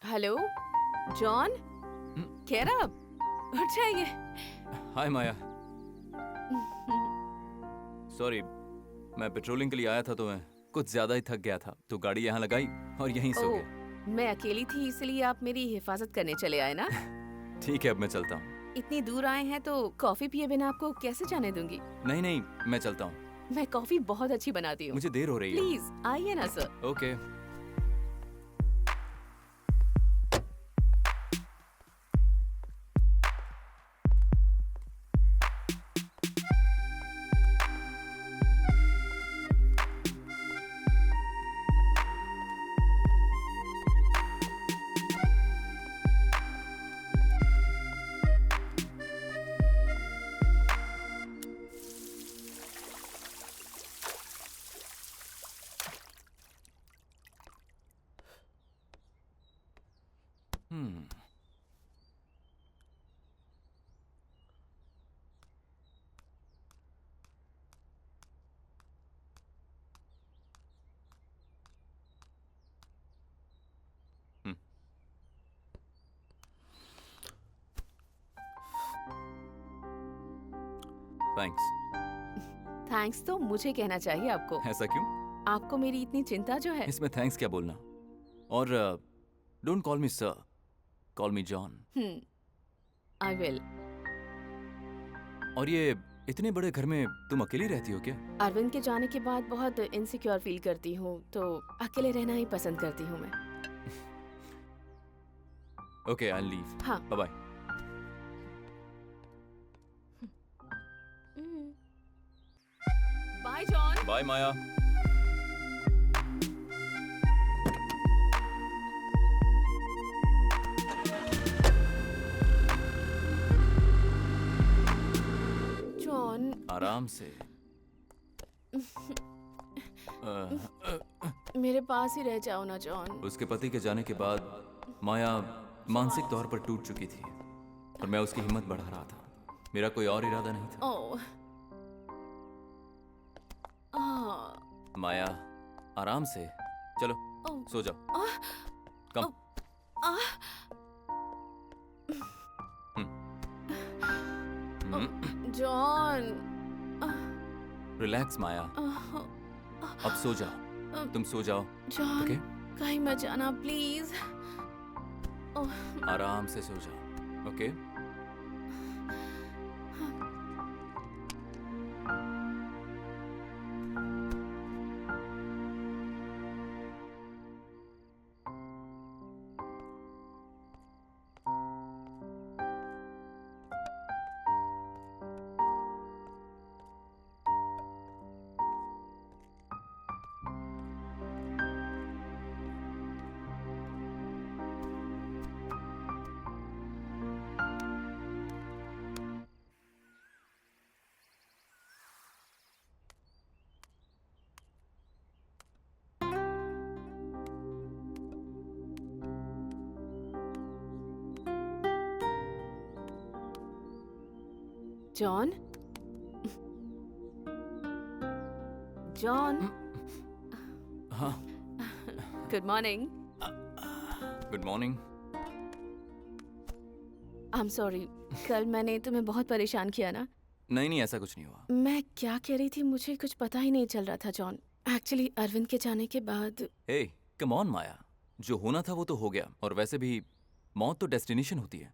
हेलो जॉन, केयर अप, उठ जाइए। हाय माया। सॉरी, मैं पेट्रोलिंग के लिए आया था तो मैं कुछ ज्यादा ही थक गया था, तो गाड़ी यहाँ लगाई और यहीं सो ओह, गया। मैं अकेली थी इसलिए आप मेरी हिफाजत करने चले आए ना? ठीक है, अब मैं चलता हूँ। इतनी दूर आए हैं तो कॉफी पिए बिना आपको कैसे जाने दूंगी? नहीं नहीं, मैं चलता हूँ। मैं कॉफी बहुत अच्छी बनाती हूँ। मुझे देर हो रही है। प्लीज आइए ना सर। ओके। थैंक्स। थैंक्स तो मुझे कहना चाहिए आपको। ऐसा क्यों? आपको मेरी इतनी चिंता जो है। इसमें थैंक्स क्या बोलना? और don't call me sir, call me John. I will. और ये इतने बड़े घर में तुम अकेली रहती हो क्या? अरविंद के जाने के बाद बहुत इनसिक्योर फील करती हूँ, तो अकेले रहना ही पसंद करती हूँ मैं। Okay, I leave. हाँ। Bye bye. Bye John. Bye Maya. आराम से। मेरे पास ही रह जाओ ना जॉन। उसके पति के जाने के बाद माया मानसिक तौर पर टूट चुकी थी और मैं उसकी हिम्मत बढ़ा रहा था। मेरा कोई और इरादा नहीं था। ओह माया आराम से, चलो ओह सो जाओ। कम। जॉन। रिलैक्स माया, अब सो जाओ। तुम सो जाओ। जॉन ओके, कहीं मत जाना प्लीज। आराम से सो जाओ। Okay, John. जॉन। हाँ, good morning. Good morning. I am sorry, कल मैंने तुम्हें बहुत परेशान किया ना। नहीं नहीं, ऐसा कुछ नहीं हुआ। मैं क्या कह रही थी मुझे कुछ पता ही नहीं चल रहा था जॉन। एक्चुअली अरविंद के जाने के बाद हे कम ऑन माया, जो होना था वो तो हो गया। और वैसे भी मौत तो डेस्टिनेशन होती है।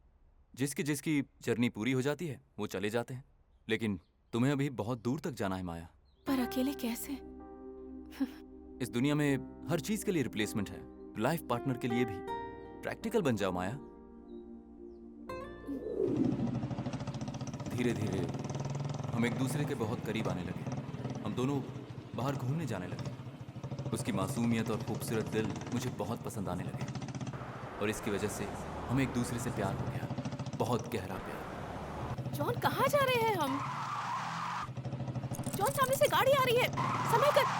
जिसकी जर्नी पूरी हो जाती है वो चले जाते हैं, लेकिन तुम्हें अभी बहुत दूर तक जाना है माया। पर अकेले कैसे? इस दुनिया में हर चीज के लिए रिप्लेसमेंट है, लाइफ पार्टनर के लिए भी। प्रैक्टिकल बन जाओ माया। धीरे धीरे हम एक दूसरे के बहुत करीब आने लगे। हम दोनों बाहर घूमने जाने लगे। उसकी मासूमियत और खूबसूरत दिल मुझे बहुत पसंद आने लगे और इसकी वजह से हमें एक दूसरे से प्यार हो गया, बहुत गहरा प्यार। जॉन कहाँ जा रहे हैं हम? जॉन सामने से गाड़ी आ रही है, संभल कर।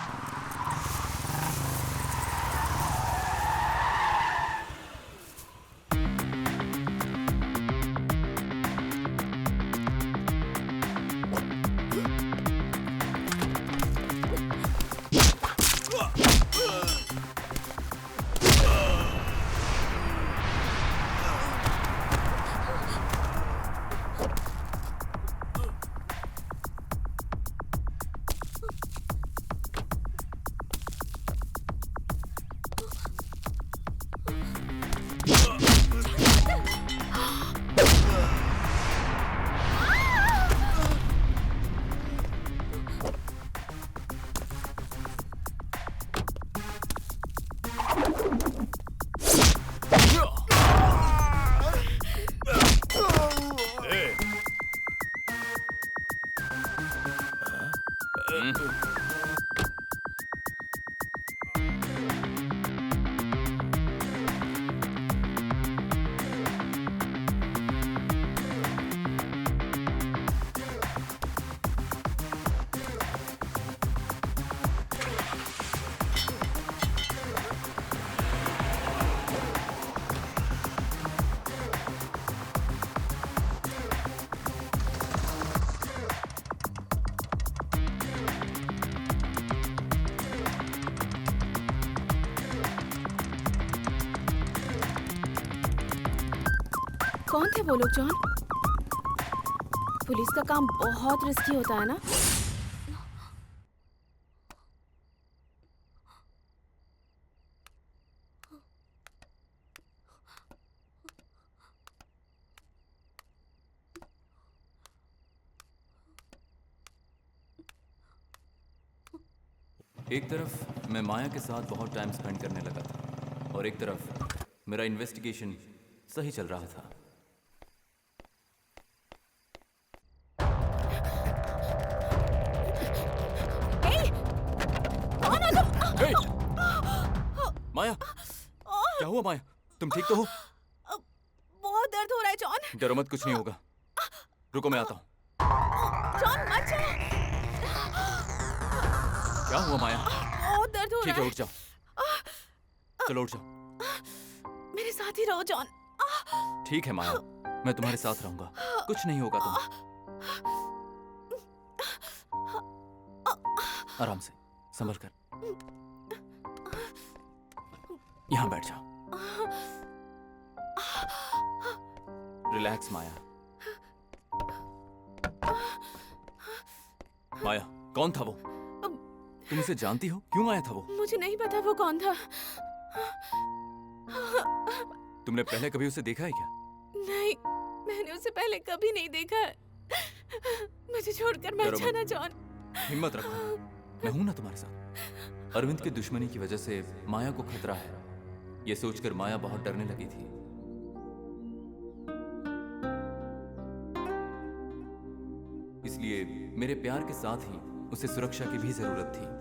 कौन थे वो लोग जॉन? पुलिस का काम बहुत रिस्की होता है ना। एक तरफ मैं माया के साथ बहुत टाइम स्पेंड करने लगा था और एक तरफ मेरा इन्वेस्टिगेशन सही चल रहा था। Hey! माया, क्या हुआ माया? तुम ठीक तो हो? बहुत दर्द हो रहा है जॉन। डरो मत, कुछ नहीं होगा। रुको मैं आता हूँ। जॉन मत जा। क्या हुआ माया? बहुत दर्द हो ठीक रहा है, है। उठ जाओ। चलो उठ जाओ। मेरे साथ ही रहो जॉन। ठीक है माया, मैं तुम्हारे साथ रहूंगा, कुछ नहीं होगा तुम्हें। आराम से, संभल कर। यहाँ बैठ जाओ। रिलैक्स माया। माया, कौन था वो? तुम उसे जानती हो? क्यों आया था वो? मुझे नहीं पता वो कौन था। तुमने पहले कभी उसे देखा है क्या? नहीं, मैंने उसे पहले कभी नहीं देखा है। मुझे छोड़कर मत डरो मत। जाना जॉन। हिम्मत रखो, मैं हूं ना तुम्हारे साथ। अरविंद की दुश्मनी की वजह से माया को खतरा है, ये सोचकर माया बहुत डरने लगी थी। इसलिए मेरे प्यार के साथ ही उसे सुरक्षा की भी जरूरत थी।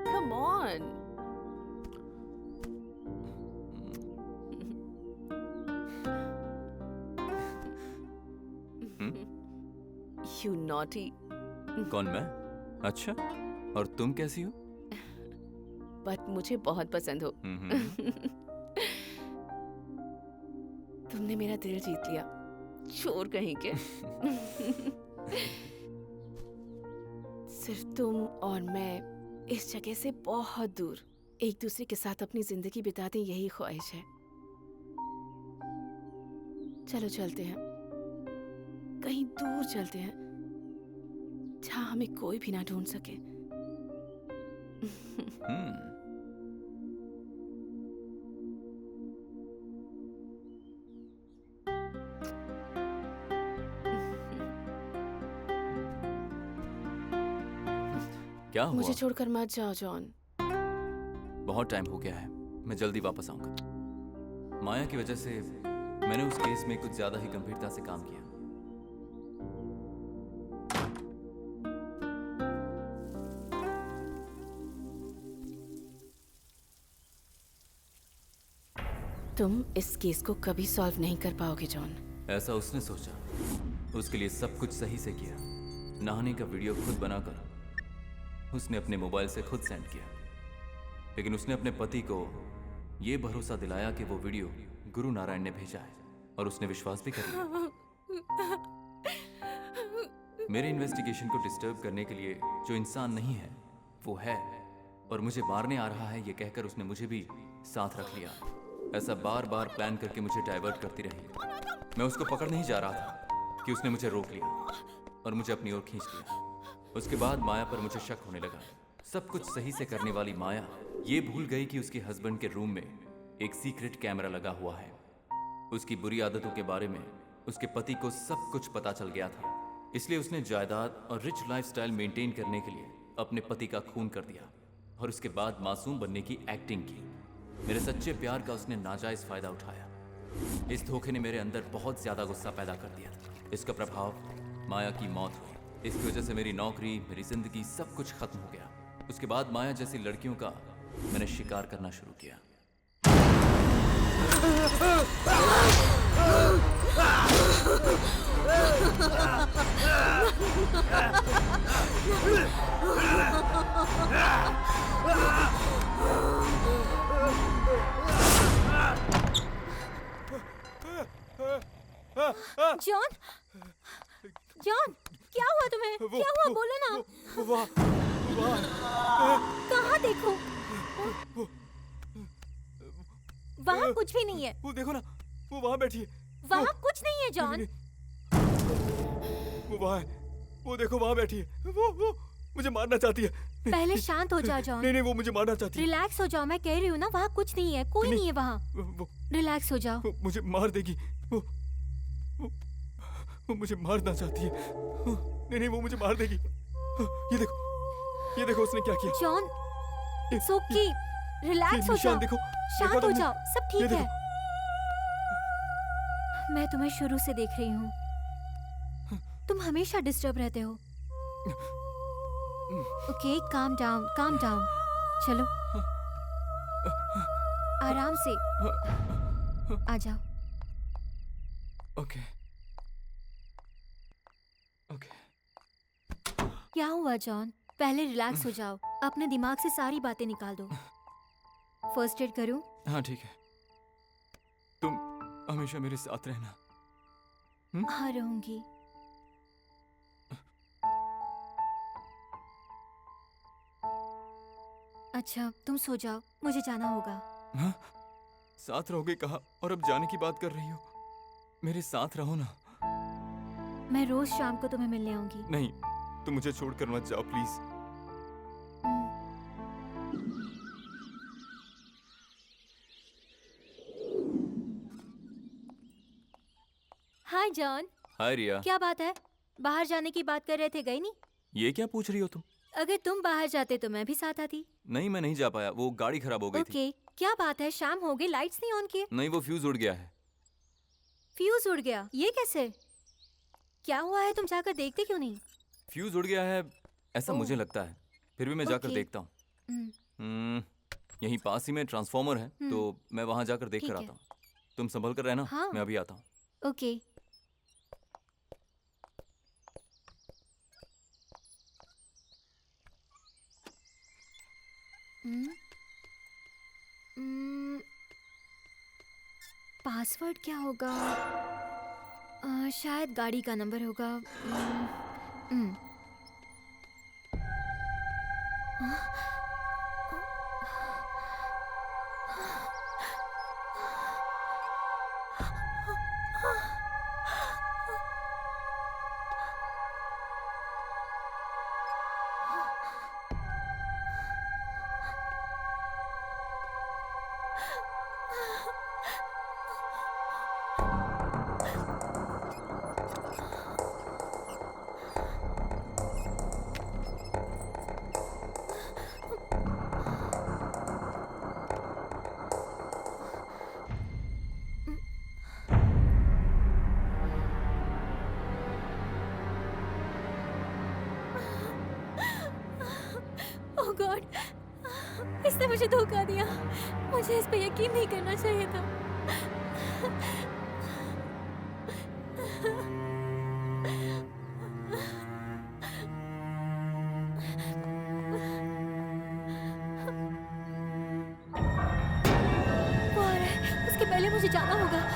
Come on. You naughty. कौन, मैं? अच्छा, और तुम कैसी हो? बट मुझे बहुत पसंद हो। तुमने मेरा दिल जीत लिया, चोर कहीं के। सिर्फ तुम और मैं इस जगह से बहुत दूर एक दूसरे के साथ अपनी जिंदगी बिताते, यही ख्वाहिश है। चलो चलते हैं, कहीं दूर चलते हैं जहां हमें कोई भी ना ढूंढ सके। क्या हुआ? मुझे छोड़कर मत जाओ जॉन। बहुत टाइम हो गया है, मैं जल्दी वापस आऊंगा। माया की वजह से मैंने उस केस में कुछ ज्यादा ही गंभीरता से काम किया। तुम इस केस को कभी सॉल्व नहीं कर पाओगे जॉन। ऐसा उसने सोचा, उसके लिए सब कुछ सही से किया। नहाने का वीडियो खुद बनाकर उसने अपने मोबाइल से खुद सेंड किया, लेकिन उसने अपने पति को यह भरोसा दिलाया कि वो वीडियो गुरु नारायण ने भेजा है, और उसने विश्वास भी कर लिया। मेरे इन्वेस्टिगेशन को डिस्टर्ब करने के लिए जो इंसान नहीं है वो है, और मुझे मारने आ रहा है ये कहकर उसने मुझे भी साथ रख लिया। ऐसा बार बार प्लान करके मुझे डाइवर्ट करती रही। मैं उसको पकड़ नहीं जा रहा था कि उसने मुझे रोक लिया और मुझे अपनी ओर खींच लिया। उसके बाद माया पर मुझे शक होने लगा। सब कुछ सही से करने वाली माया ये भूल गई कि उसके हस्बैंड के रूम में एक सीक्रेट कैमरा लगा हुआ है। उसकी बुरी आदतों के बारे में उसके पति को सब कुछ पता चल गया था, इसलिए उसने जायदाद और रिच लाइफस्टाइल मेंटेन करने के लिए अपने पति का खून कर दिया और उसके बाद मासूम बनने की एक्टिंग की। मेरे सच्चे प्यार का उसने नाजायज फायदा उठाया। इस धोखे ने मेरे अंदर बहुत ज्यादा गुस्सा पैदा कर दिया। इसका प्रभाव माया की मौत हुई। इसकी वजह से मेरी नौकरी, मेरी जिंदगी, सब कुछ खत्म हो गया। उसके बाद माया जैसी लड़कियों का मैंने शिकार करना शुरू किया। जॉन, जॉन, क्या हुआ तुम्हें? क्या हुआ बोलो ना। कहाँ देखो? वहाँ कुछ भी नहीं है। वो देखो ना, वो वहाँ बैठी है। वहाँ कुछ नहीं है जॉन। वो वहाँ है, वो देखो वहाँ बैठी है। वो मुझे मारना चाहती है। पहले शांत हो जाओ जॉन। नहीं, वो मुझे मारना चाहती है। रिलैक्स हो जाओ, मैं कह रही हूँ ना, वहाँ कुछ नहीं है, कोई नहीं है वहाँ। वो रिलैक्स हो जाओ। मुझे मार देगी। वो मुझे मारना चाहती है। नहीं, वो मुझे मार देगी। ये देखो उसने क्या किया। जॉन, इट्स ओके, रिलैक्स हो निशान जाओ, देखो, शांत देखो हो तुमने? जाओ, सब ये ठीक देखो। है। मैं तुम्हें शुरू से देख रही हूँ, तुम हमेशा डिस्टर्ब रहते हो। Okay, calm down, calm down. चलो, आराम से आ जाओ। ओके। क्या हुआ जॉन? पहले रिलैक्स हो जाओ, अपने दिमाग से सारी बातें निकाल दो। फर्स्ट एड करूं? हाँ ठीक है, तुम हमेशा मेरे साथ रहना। हाँ, रहूंगी। अच्छा, तुम सो जाओ, मुझे जाना होगा। हाँ? साथ रहोगे कहा और अब जाने की बात कर रही हो? मेरे साथ रहो ना। मैं रोज शाम को तुम्हें मिलने आऊंगी। नहीं, तुम मुझे छोड़कर मत जाओ प्लीज। Hi John. हाय रिया। क्या बात है? बाहर जाने की बात कर रहे थे, गई नहीं? ये क्या पूछ रही हो तुम? अगर तुम बाहर जाते तो मैं भी साथ आती। नहीं, मैं नहीं जा पाया, वो गाड़ी खराब हो गई थी। ओके, क्या बात है? शाम हो गई, लाइट्स नहीं ऑन किए? नहीं, वो फ्यूज उड़ गया है। फ्यूज उड़ गया? ये कैसे? क्या हुआ है? तुम जाकर देखते क्यों नहीं? फ्यूज उड़ गया है ऐसा ओह। मुझे लगता है, फिर भी मैं जाकर ओके। देखता हूँ। हम्म, यहीं पास ही में ट्रांसफॉर्मर है, तो मैं वहां जाकर देख ठीक कर है। आता हूँ। तुम संभल कर रहना, हाँ। मैं अभी आता हूँ। ओके। पासवर्ड क्या होगा? शायद गाड़ी का नंबर होगा। ओह गॉड, इसने मुझे धोखा दिया। मुझे इस पे यकीन नहीं करना चाहिए था। वो आ रहा है, उसके पहले मुझे जाना होगा।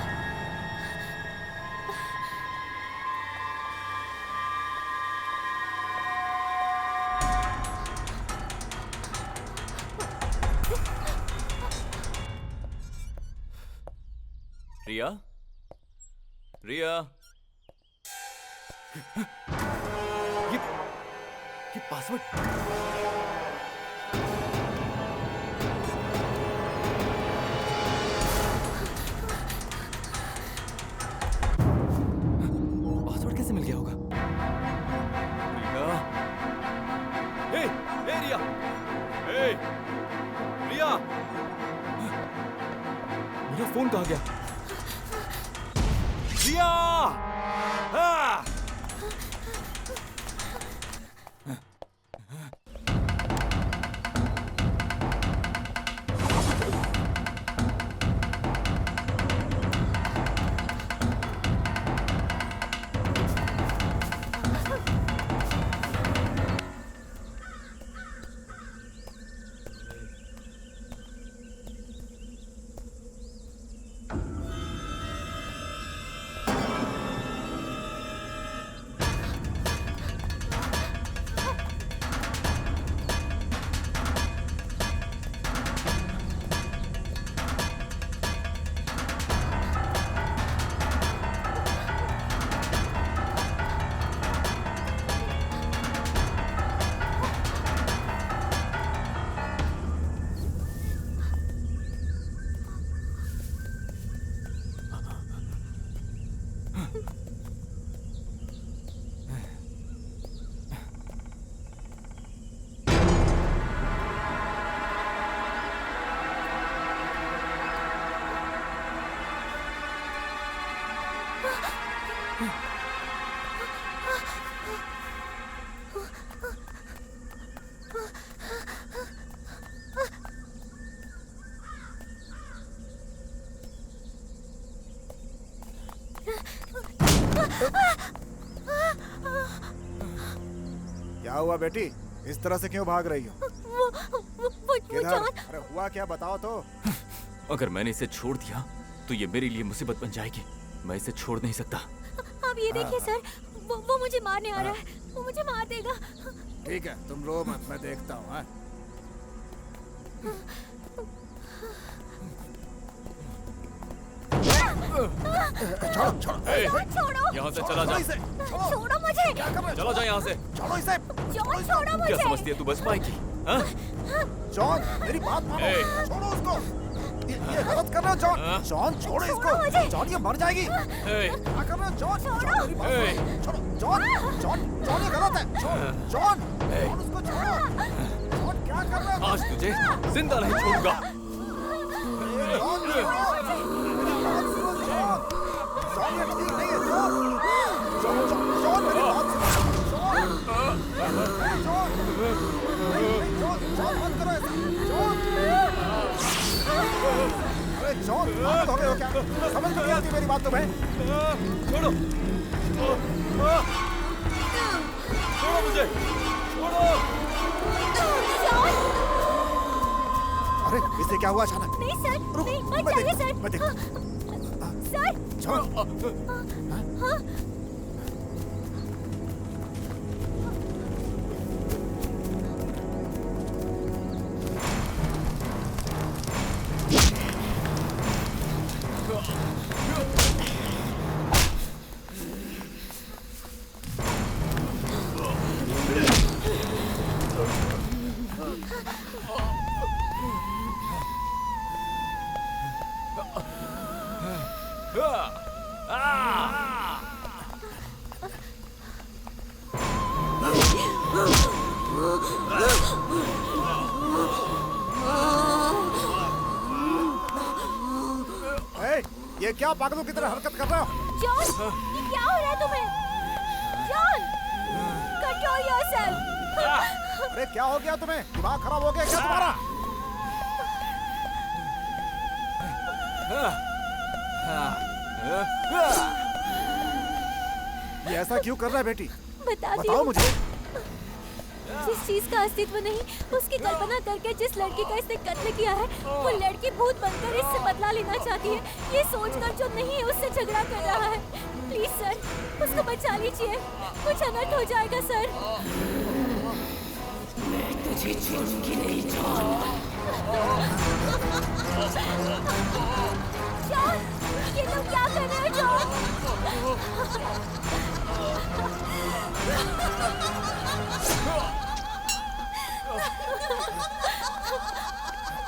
रिया, रिया, ये पासवर्ड। पासवर्ड कैसे मिल गया होगा? रिया, ए, ए रिया, ए, रिया, मेरा फोन कहाँ गया? रिया! हाँ! क्या हुआ बेटी? इस तरह से क्यों भाग रही हो? वो किधर? जॉन, अरे हुआ क्या, बताओ तो। अगर मैंने इसे छोड़ दिया तो ये मेरे लिए मुसीबत बन जाएगी। मैं इसे छोड़ नहीं सकता। आप ये देखिए सर, वो मुझे मारने आ रहा है, वो मुझे मार देगा। ठीक है, तुम रो मत, मैं देखता हूँ। हाँ? छोड़ो छोड़ो छोड़ो, यहाँ से चला जा। इसे, छोड़ो मुझे, क्या कर रहे हो? चला जा यहाँ से। छोड़ो इसे। जॉन छोड़ो क्या मुझे। समझती है तू बच पाएगी? हाँ? जॉन मेरी बात मानो, ए! छोड़ो उसको। ये गलत कर रहे हो जॉन। हाँ? जॉन छोड़ो छोड़ो मुझे। इसको। जॉन ये मर जाएगी। ए, क्या कर रहे हो जॉन? छोड़ो। जॉन, मेरी बात ए! सुनो। छोड़ो जॉन, जॉन, जॉन ये गलत है। जॉन, जॉन उसको छोड़ो। जॉन क्या कर रहे हो? आज तुझे जिंदा नहीं छोड़ूंगा। जॉन छोड़ो। मेरी बात सुनो जॉन। जॉन ये ठीक नहीं है जॉन। जॉन, जॉन, जॉन मेरी बात सुनो। जॉन, नहीं, जॉन, जॉन मत करो ऐसा। जॉन, अरे जॉन पागल हो गए हो क्या? समझ में नहीं आती मेरी बात तुम्हें? छोड़ो, छोड़ो मुझे, छोड़ो। अरे इसे क्या हुआ अचानक? नहीं सर, रुक, नहीं, मत मैं जाइए देखता हूँ, सर। मैं देखता हूँ। सर, जॉन, ए, ये क्या पागलों की तरह हरकत कर रहे हो? जॉन, ये क्या हो रहा है तुम्हें? John, control yourself. अरे क्या हो गया तुम्हें? दिमाग खराब हो गया क्या तुम्हारा? ये ऐसा क्यों कर रहा है बेटी? बता बताओ दियो, मुझे। जिस चीज का अस्तित्व नहीं, उसकी कल्पना करके जिस लड़की का इसने कत्ल किया है, वो लड़की भूत बनकर इससे बदला लेना चाहती है। ये सोचकर जो नहीं है उससे झगड़ा कर रहा है। प्लीज सर, उसको बचा लीजिए, कुछ अनर्थ हो जाएगा सर। तुझे छोड़ूंगी नहीं जॉन। जॉन, ये तुम क्या कर रहे हो जॉन?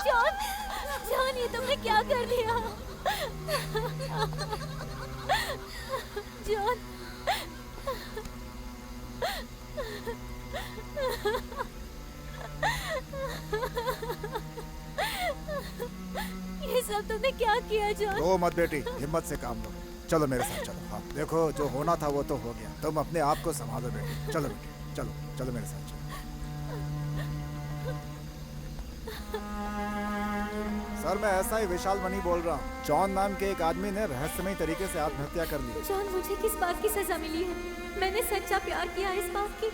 जॉन, जॉन ये तुमने क्या कर दिया? जॉन, ये सब तुमने क्या किया जॉन? रो मत बेटी, हिम्मत से काम लो। चलो मेरे साथ चलो। हाँ देखो, जो होना था वो तो हो गया। तुम अपने आप को संभालो बेटी। चलो बेटी, चलो चलो मेरे साथ चलो। सर मैं ऐसा ही विशाल मनी बोल रहा हूँ। जॉन नाम के एक आदमी ने रहस्यमय तरीके से आत्महत्या कर ली। जॉन, मुझे किस बात की सजा मिली है? मैंने सच्चा प्यार किया इस बात की।